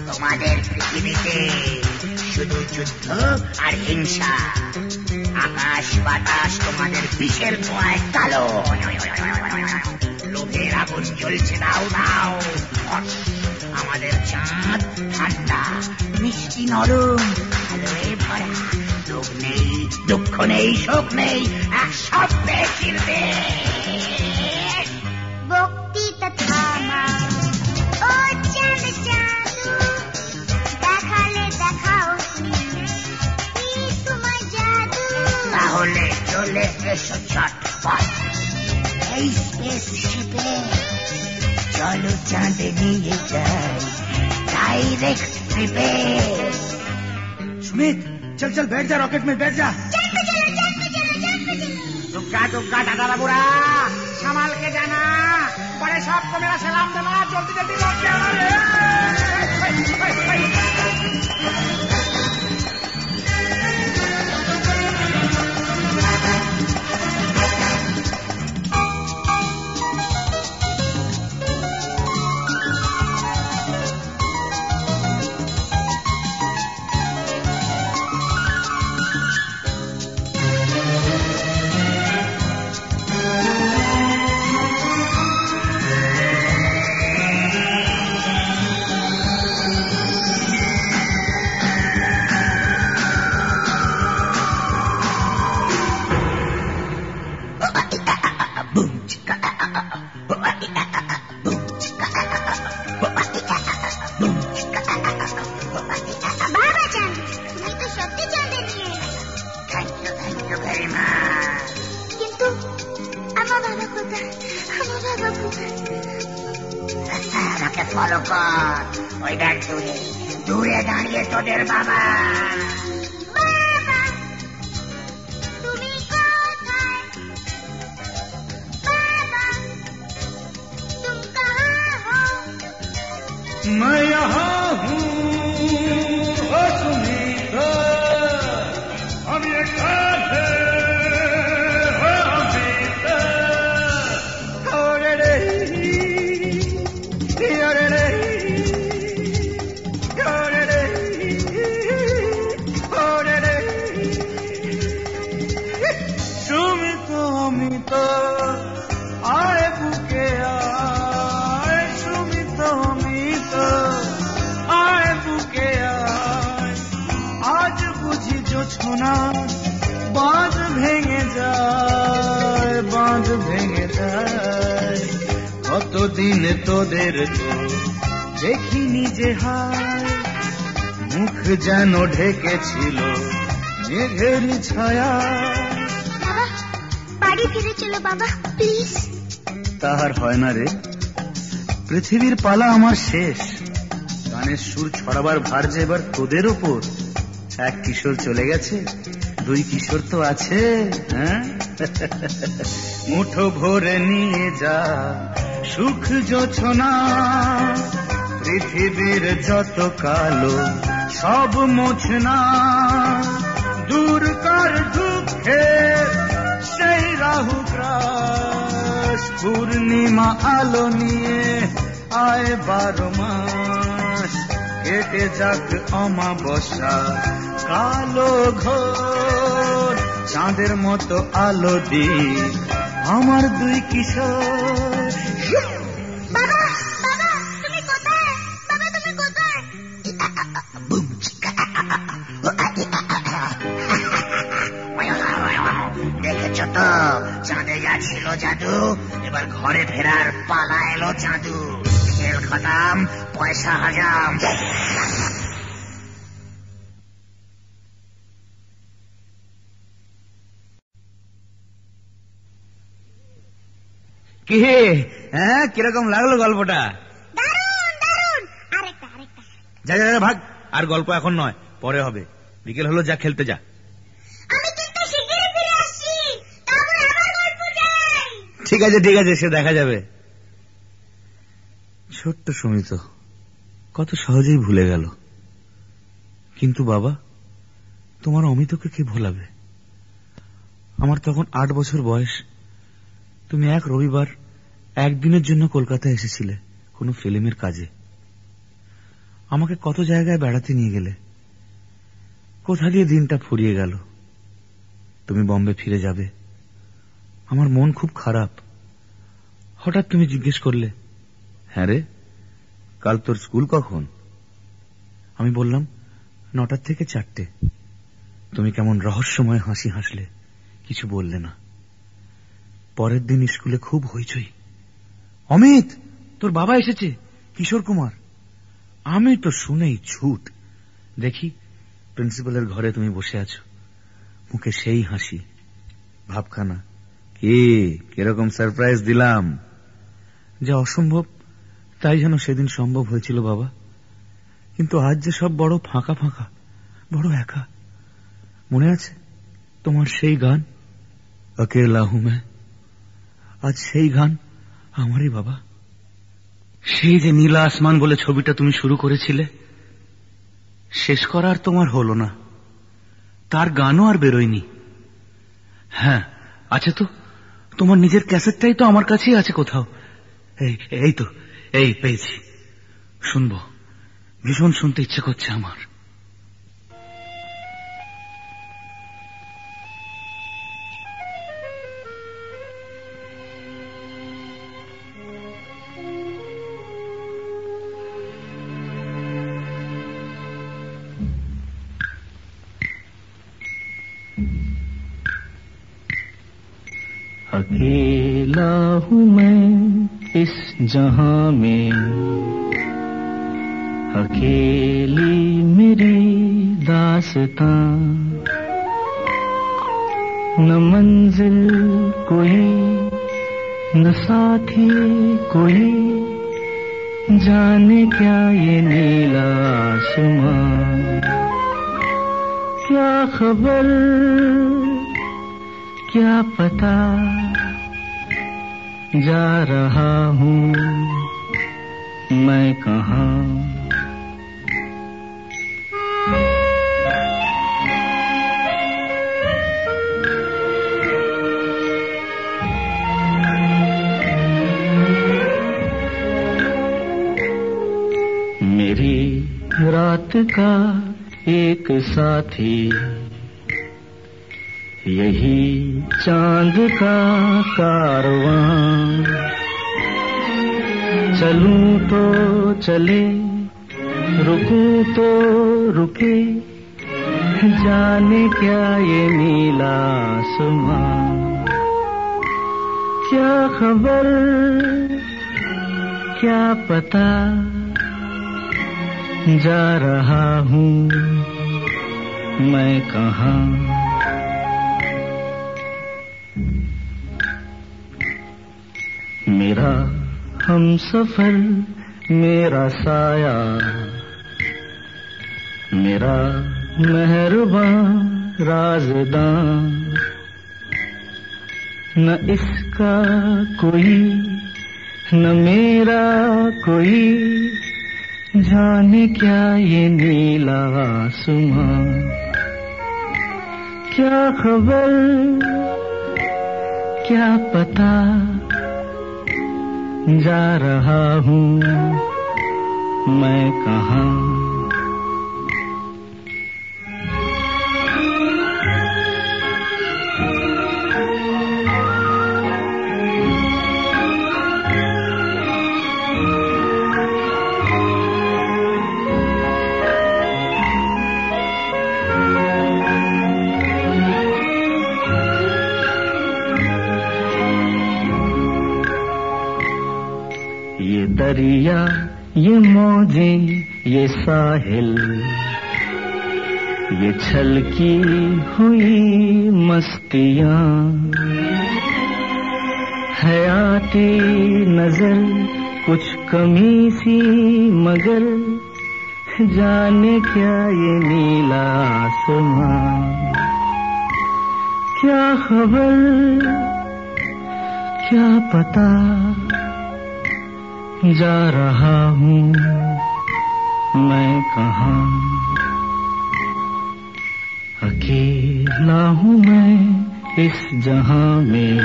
তোমাদের পৃথিবীতে শুধু যুদ্ধ আর হিংসা, আকাশ বাতাস তোমাদের বিষের ধোঁয়ায় কালো। লোভের আগুন জ্বলছে দাও দাও। আমাদের চাঁদ ঠান্ডা, মিষ্টি নরম, আলোয় ভরা। লোভ নেই, দুঃখ নেই, শোক নেই, এক শব্দে চিরবে। বক্তৃতা থামা, ও চাঁদ জাদু, দেখালে দেখাও তুমি, কি তোমার জাদু। তাহলে চলে এসো চটপট এই স্পেসশিপে। চলো চাঁদে নিয়ে যাই डायरेक्ट ट्रिपे। सुमित चल बैठ जा, रॉकेट में बैठ जा। चल पे चलो। तो गाटा डाला बुरा संभाल के जाना बड़े साहब को मेरा सलाम देना जल्दी जल्दी लौट के आना रे যেন ঢেকেছিল মেঘের ছায়া বাড়ি ফিরে চলো বাবা প্লিজ তাহার হয় না রে পৃথিবীর পালা আমার শেষ গানের সুর ছড়াবার ভার যে এবার তোদের ওপর এক কিশোর চলে গেছে দুই কিশোর তো আছে হ্যাঁ মুঠো ভরে নিয়ে যা সুখ জোছনা পৃথিবীর যত কালো সব মোছনা দূর কর দুঃখে সেই রাহু গ্রাস পূর্ণিমা আলো নিয়ে আয় 12 মাস কেটে যাক অমাবস্যা কালো ঘোর চাঁদের মতো আলো দি আমার দুই কিশোর দেখেছ তো চাঁদে যা ছিল জাদু এবার ঘরে ফেরার পালা এলো জাদু খেল খতম পয়সা হাজাম কি হ্যাঁ কিরকম লাগলো গল্পটা যা যা ভাগ আর গল্প এখন নয় পরে হবে বিকেল হলো যা খেলতে যা ঠিক আছে ঠিক আছে সে দেখা যাবে ছোট্ট সুমিত কত সহজেই ভুলে গেল কিন্তু বাবা তোমার অমিতকে কে ভোলাবে আমার তখন 8 বছর বয়স তুমি এক রবিবার একদিনের জন্য কলকাতায় এসেছিলে কোনো ফিল্মের কাজে আমাকে কত জায়গায় বেড়াতে নিয়ে গেলে কোথা দিয়ে দিনটা ফুরিয়ে গেল তুমি বম্বে ফিরে যাবে আমার মন খুব খারাপ হঠাৎ তুমি জিজ্ঞেস করলে হ্যাঁ রে কাল তোর স্কুল কখন আমি বললাম 9টা থেকে 4টে তুমি কেমন রহস্যময় হাসি হাসলে কিছু বললে না পরের দিন স্কুলে খুব হইচই অমিত তোর বাবা এসেছে কিশোর কুমার আমি তো শুনেই ছুট দেখি প্রিন্সিপালের ঘরে তুমি বসে আছো মুখে সেই হাসি ভাবখানা কিরকম সারপ্রাইজ দিলাম যা অসম্ভব তাই যেন সেদিন সম্ভব হয়েছিল বাবা কিন্তু আজ যে সব বড় ফাঁকা ফাঁকা বড় একা মনে আছে তোমার সেই গান अकेला हूं मैं আজ সেই গান আমারই বাবা। সেই যে নীলা আসমান বলে ছবিটা তুমি শুরু করেছিলে, শেষ করার তোমার হলো না, তার গানও আর বেরোয়নি। হ্যাঁ আছে তো, তোমার নিজের ক্যাসেটটাই তো আমার কাছেই আছে কোথাও। এই তো, এই পেয়েছি, শুনবো, ভীষণ শুনতে ইচ্ছে করছে আমার। अकेला हूँ मैं इस जहां में, अकेली मेरी दास्तां, न मंजिल कोई न साथी कोई, जाने क्या ये नीला आसमां, क्या खबर क्या पता, जा रहा हूँ मैं कहाँ। मेरी रात का एक साथी, यही चांद का कारवां, चलूं तो चले रुकूं तो रुके, जाने क्या ये नीला आसमां, क्या खबर क्या पता, जा रहा हूँ मैं कहाँ। मेरा हमसफर मेरा साया, मेरा मेहरबान राज़दां, न इसका कोई न मेरा कोई, जाने क्या ये नीला आसमां, क्या खबर क्या पता, जा रहा हूँ मैं कहाँ। ये दरिया ये मौजें ये साहिल, ये छलकी हुई मस्तियाँ, है आती नजर कुछ कमी सी मगर, जाने क्या ये नीला आसमां, क्या खबर क्या पता, जा रहा हूँ मैं कहाँ। अकेला हूँ मैं इस जहां में,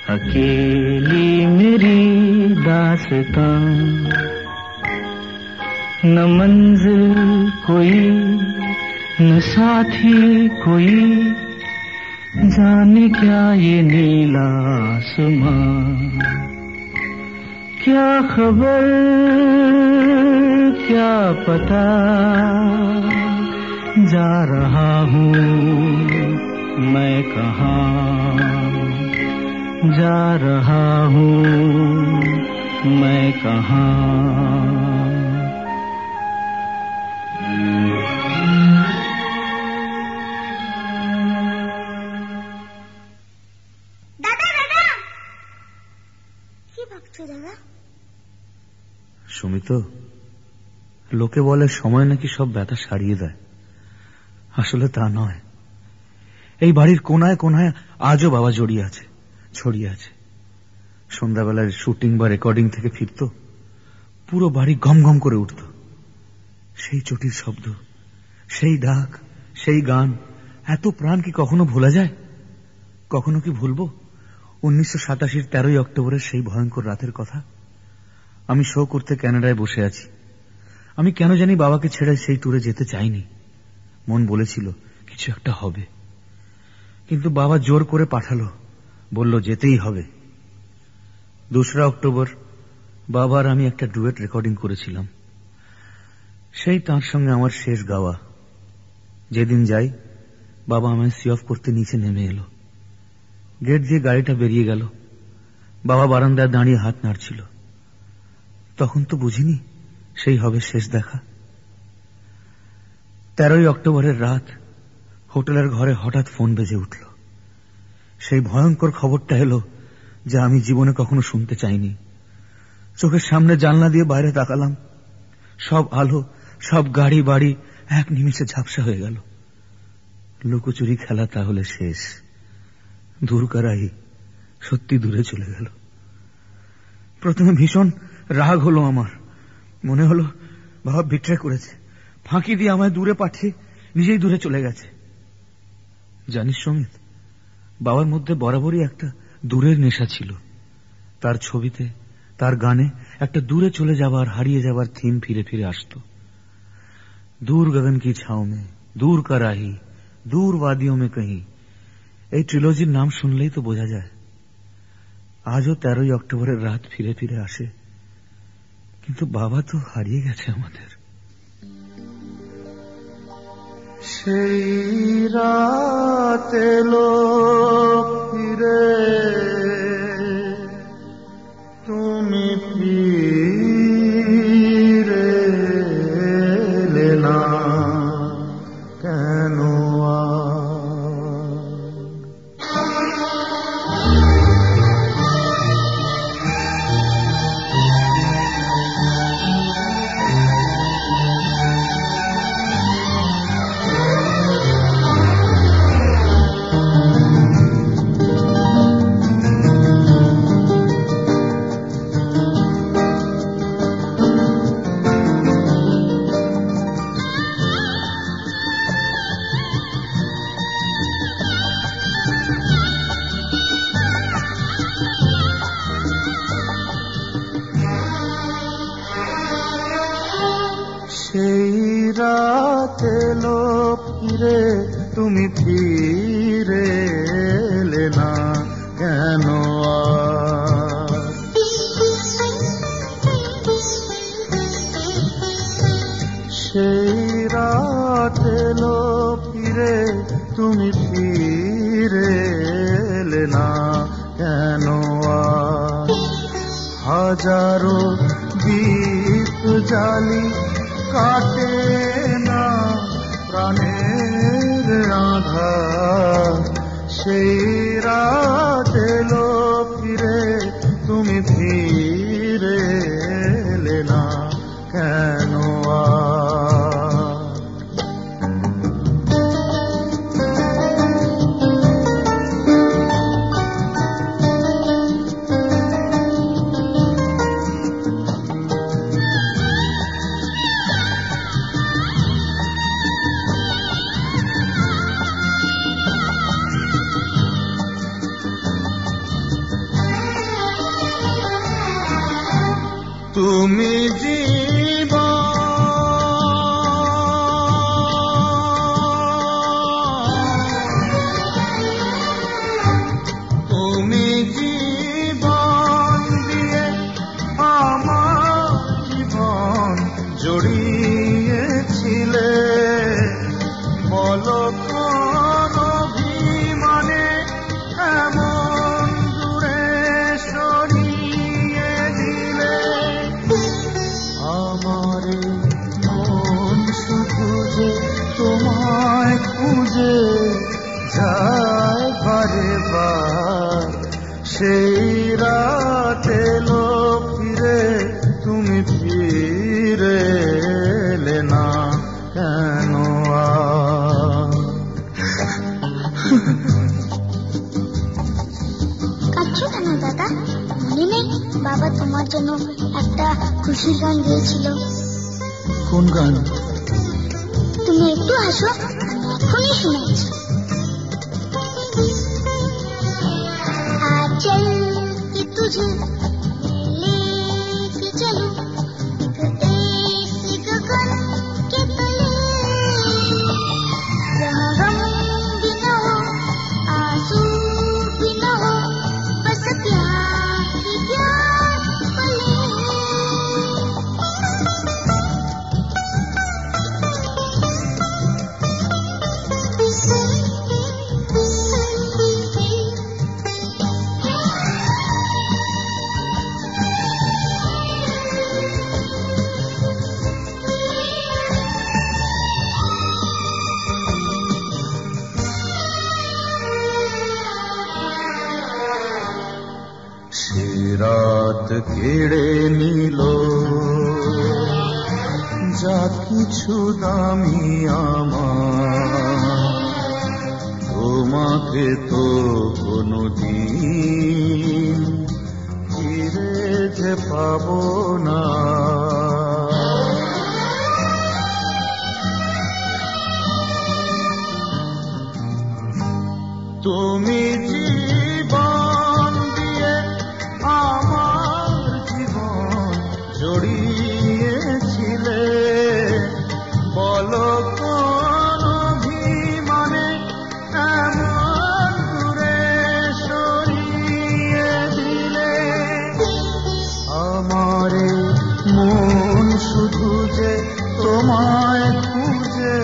अकेली मेरी दास्तां, न मंजिल कोई न साथी कोई, जाने क्या ये नीला आसमां, क्या खबर क्या पता, जा रहा हूँ मैं कहाँ, जा रहा हूँ मैं कहाँ। সুমিত, লোকে বলে সময় নাকি সব ব্যথা সারিয়ে দেয়, আসলে তা নয়। এই বাড়ির কোনায় কোনায় আজও বাবা জড়িয়ে আছে, ছড়িয়ে আছে। সন্ধ্যাবেলার শুটিং বা রেকর্ডিং থেকে ফিরত, পুরো বাড়ি গম গম করে উঠত। সেই চটির শব্দ, সেই ডাক, সেই গান, এত প্রাণ কি কখনো ভোলা যায়? কখনো কি ভুলবো 1987 13 অক্টোবরের সেই ভয়ঙ্কর রাতের কথা? আমি শো করতে কানাডায় বসে আছি। আমি কেন জানি বাবাকে ছেড়ে সেই ট্যুরে যেতে চাইনি। মন বলেছিল কিছু একটা হবে, কিন্তু বাবা জোর করে পাঠালো, বলল যেতেই হবে। 2 অক্টোবর বাবা আর আমি একটা ডুয়েট রেকর্ডিং করেছিলাম। সেই তাঁর সঙ্গে আমার শেষ গাওয়া। যেদিন যাই, বাবা আমায় সি অফ করতে নিচে নেমে এলো। গেট দিয়ে গাড়িটা বেরিয়ে গেল। বাবা বারান্দায় দাঁড়িয়ে হাত নাড়ছিল। তখন তো বুঝিনি সেই হবে শেষ দেখা। 13 অক্টোবরের রাত হোটেলের ঘরে হঠাৎ ফোন বেজে উঠল। সেই ভয়ঙ্কর খবরটা এলো যা আমি জীবনে কখনো শুনতে চাইনি। চোখের সামনে জানলা দিয়ে বাইরে তাকালাম। সব আলো, সব গাড়ি বাড়ি এক নিমিষে ঝাপসা হয়ে গেল। লুকোচুরি খেলা তাহলে শেষ। দূরকারাই সত্যি দূরে চলে গেল। প্রথমে ভীষণ রাগ হলো আমার। মনে হলো বাবা বিট্রে করেছে, ফাঁকি দিয়ে আমায় দূরে পাঠিয়ে নিজেই দূরে চলে গেছে। জানিস সমিত, বাবার মধ্যে বরাবরই একটা দূরের নেশা ছিল। তার ছবিতে, তার গানে একটা দূরে চলে যাবার, হারিয়ে যাবার থিম ফিরে ফিরে আসতো। দূর গগন কি ছাও মে, দূর কা রাহি, দূর ওয়াদিयों में कहीं, এই ট্রিলজির নাম শুনলেই তো বোঝা যায়। আজও 13 অক্টোবরের রাত ফিরে ফিরে আসে, কিন্তু বাবা তো হারিয়ে গেছে আমাদের। সেই রাত এলো ফিরে, তুমি ফিরে এলে না কেন? সেই রাত এলো ফিরে, তুমি ফিরে এলে না কেন? সেই রাত এলো ফিরে, তুমি ফিরে এলে না কেন? হাজারো দীপ জ্বালি কাটে না প্রাণের আধার। সেই রাত এলো ফিরে, তুমি ফিরে এলে না কেন? তুমি জীবন, তুমি জীবন দিয়ে আমার জীবন জড়িয়েছিলে। বলো কোন অভিমানে এমন দূরে সরিয়ে দিলে? আমার মন শুধু যে তোমায় খুঁজে যায় বারে বার। সেই রাত এলো ফিরে, তুমি ফিরে এলে না কেন? কাঁদছো কেন দাদা? মনে নেই বাবা তোমার জন্য একটা খুশির গান গেয়েছিল? কোন গান? তুমি একটু হাসো, আমি এখনই শুনেছি। चल कि तुझे लेके चलूं ऐसे गगन के तले, जहाँ गम भी न हो आंसू भी न हो, बस प्यार ही प्यार पले। রাত কেড়ে নিল যা কিছু দামি আমার, তোমাকে তো কোনদিন ফিরে যে পাবো না। তুমি জড়িয়েছিলে, বলো কোন অভিমানে এমন দূরে সরিয়ে দিলে। আমারে মন শুধু যে তোমায় খুঁজে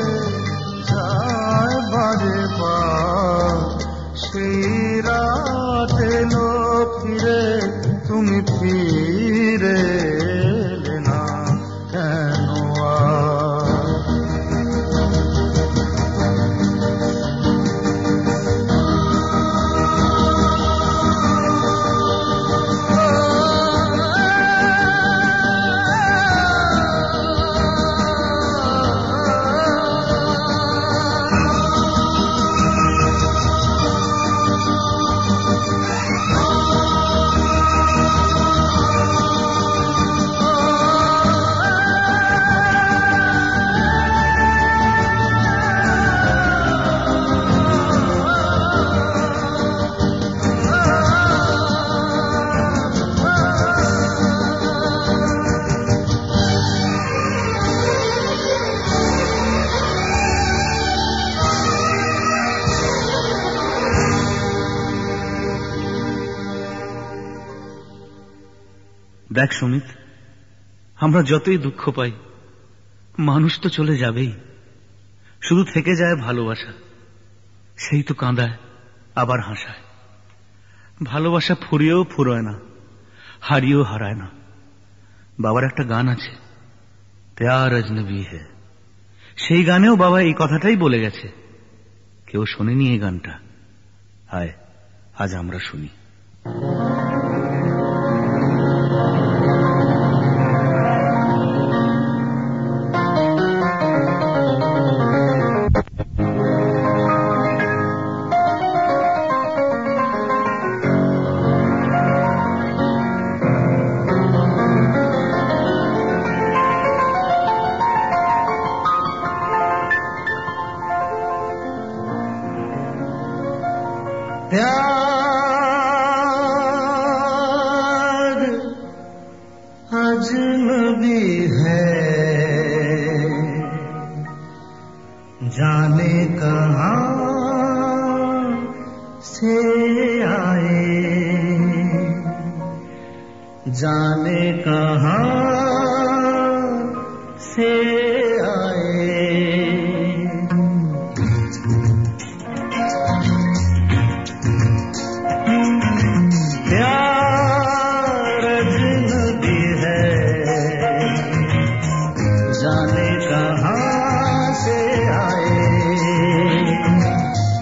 যায় বারে বার, সেই রাত এলো ফিরে তুমি ফিরে এলে না কেন? দেখ সুমিত, আমরা যতই দুঃখ পাই মানুষ তো চলে যাবেই, শুধু থেকে যায় ভালোবাসা। সেই তো কাঁদায় আবার হাসায়। ভালোবাসা ফুরিয়েও ফুরোয় না, হারিয়েও হারায় না। বাবার একটা গান আছে, প্যার আজনবী হে, সেই গানেও বাবা এই কথাটাই বলে গেছে। কেউ শোনেনি এই গানটা, আয় আজ আমরা শুনি। प्यार अजनबी है, जाने कहाँ से आए, जाने कहाँ से आए। प्यार अजनबी है, जाने कहाँ से आए।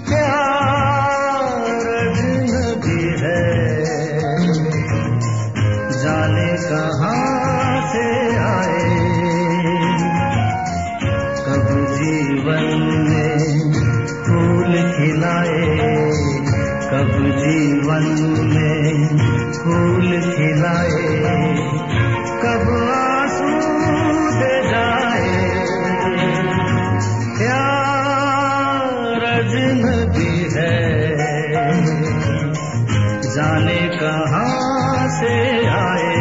प्यार अजनबी है, जाने कहाँ से आए। कब जीवन में फूल खिलाए, कब आंसू दे जाए। प्यार अजनबी है, जाने कहाँ से आए।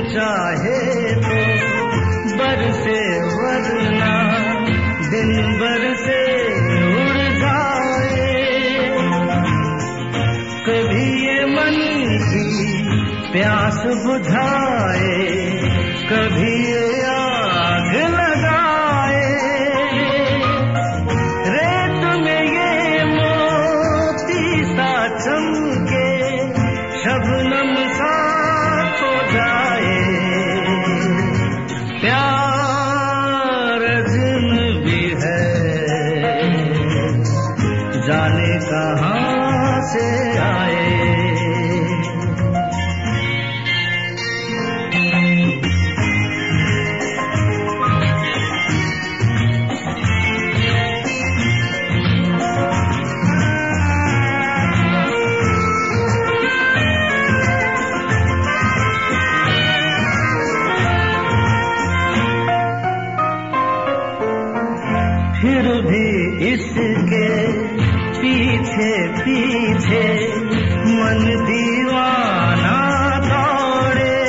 चाहे तो बरसे वरना दिन भर से उड़ जाए। कभी ये मन की प्यास बुझाए, कभी ये आग लगाए। रेत में ये मोती सा चमके, शबनम सा खो जाए। प्यार अजनबी है, जाने कहाँ से आए। फिर भी इसके पीछे पीछे मन दीवाना दौड़े।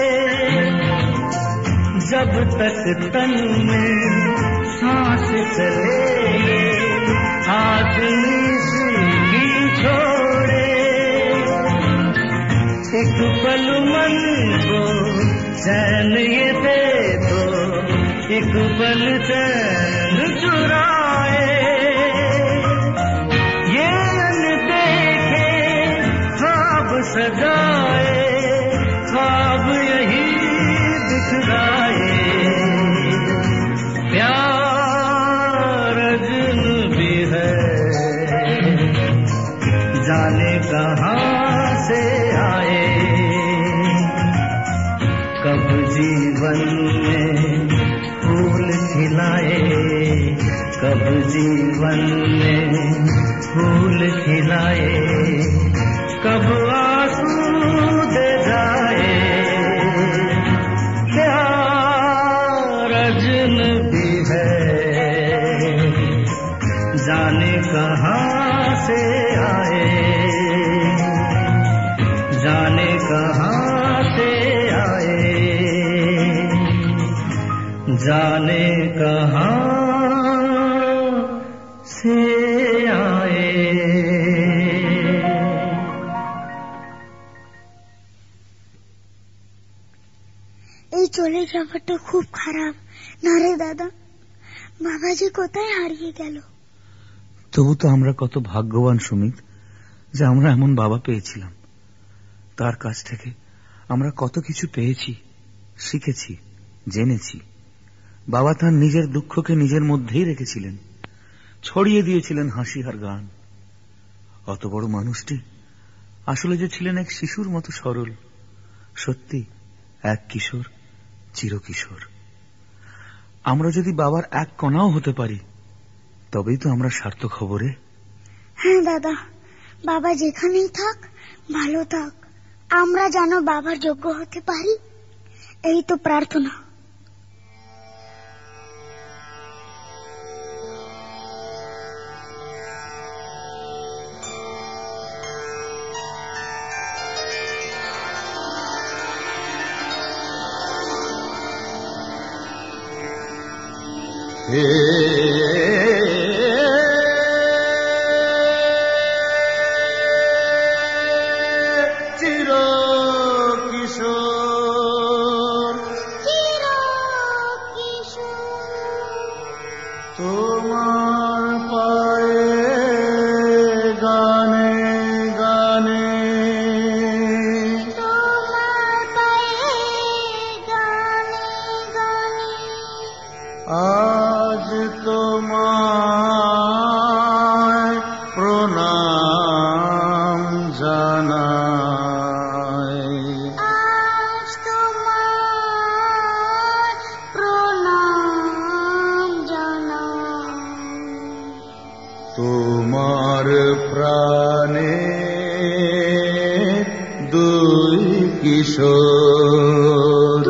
जब तक तन में सांस चले, आदमी इसकी छोड़े। एक पल मन को चैन ये दे दो, एक पल चैन चुराए। ये अनदेखे ख्वाब सजाए, ख्वाब यही दिखलाए। प्यार अजनबी है, जाने कहाँ से आए। कब जीवन में फूल खिलाए, कब जीवन में फूल खिलाए, कब आंसू दे जाए। प्यार अजनबी है, जाने कहाँ से आए, जाने कहाँ से आए, जाने कहाँ से आए। এই চলে যাওয়াটা খুব খারাপ না রে দাদা? বাবাজি কোথায় হারিয়ে গেল? তবু তো আমরা কত ভাগ্যবান সুমিত যে আমরা এমন বাবা পেয়েছিলাম। তার কাছ থেকে আমরা কত কিছু পেয়েছি, শিখেছি, জেনেছি। বাবা তার নিজের দুঃখকে নিজের মধ্যেই রেখেছিলেন, ছড়িয়ে দিয়েছিলেন হাসি আর গান। অত বড় মানুষটি আসলে যে ছিলেন এক শিশুর মতো সরল, সত্যি এক কিশোর, চিরকিশোর। আমরা যদি বাবার এক কণাও হতে পারি তবেই তো আমরা সার্থক হব রে। হ্যাঁ দাদা, বাবা যেখানেই থাক ভালো থাক, আমরা যেন বাবার যোগ্য হতে পারি, এই তো প্রার্থনা। চিরকিশোর কিশোর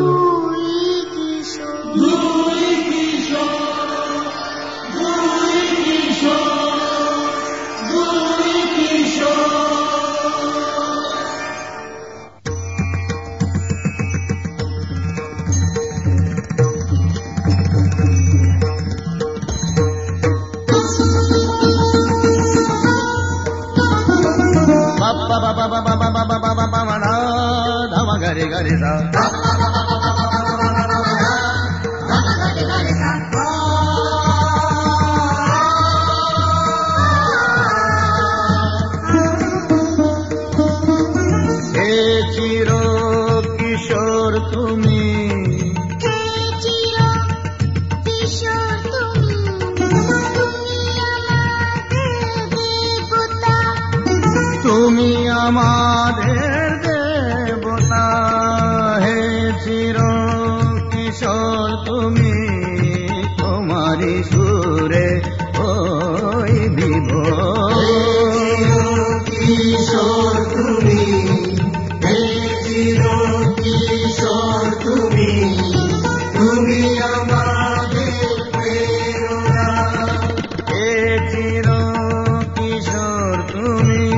গরে গরে সা হে চির কিশোর তুমি তুমি আমাদের দেবতা হে চির কিশোর তুমি তোমারি সুরে ওই বিভোর কিশোর তুমি হে চির কিশোর তুমি তুমি আমাদের প্রেরণা হে চির কিশোর তুমি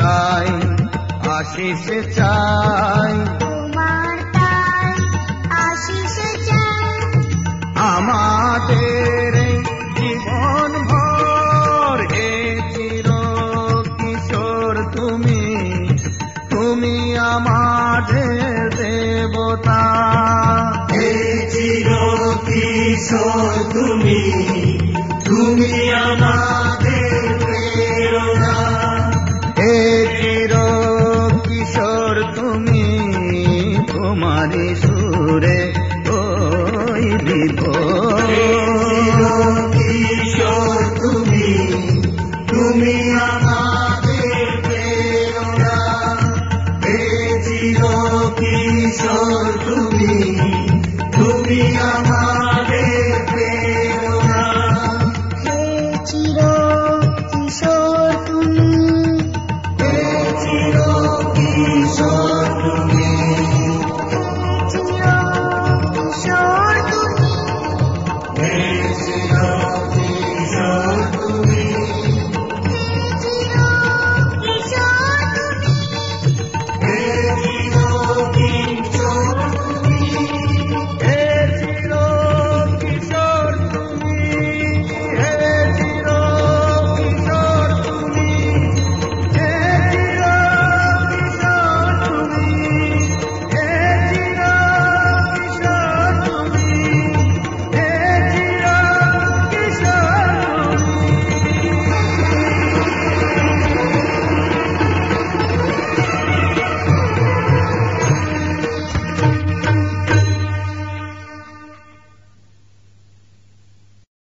তাই আশিস চাই তোমার তাই আশিস চাই আমাদের জীবন ভর হে চির কিশোর তুমি তুমি আমাদের দেবতা হে চির কিশোর তুমি তুমি আমাদের প্রেরণা হে চির কিশোর তুমি তোমারি সুরে ওই বিভোর কিশোর তুমি তুমি আমাদের প্রেরণা হে চির কিশোর তুমি তুমি আমাদের প্রেরণা হে চির কিশোর তুমি চির কিশোর তুমি চির কিশোর তুমি হে চির কিশোর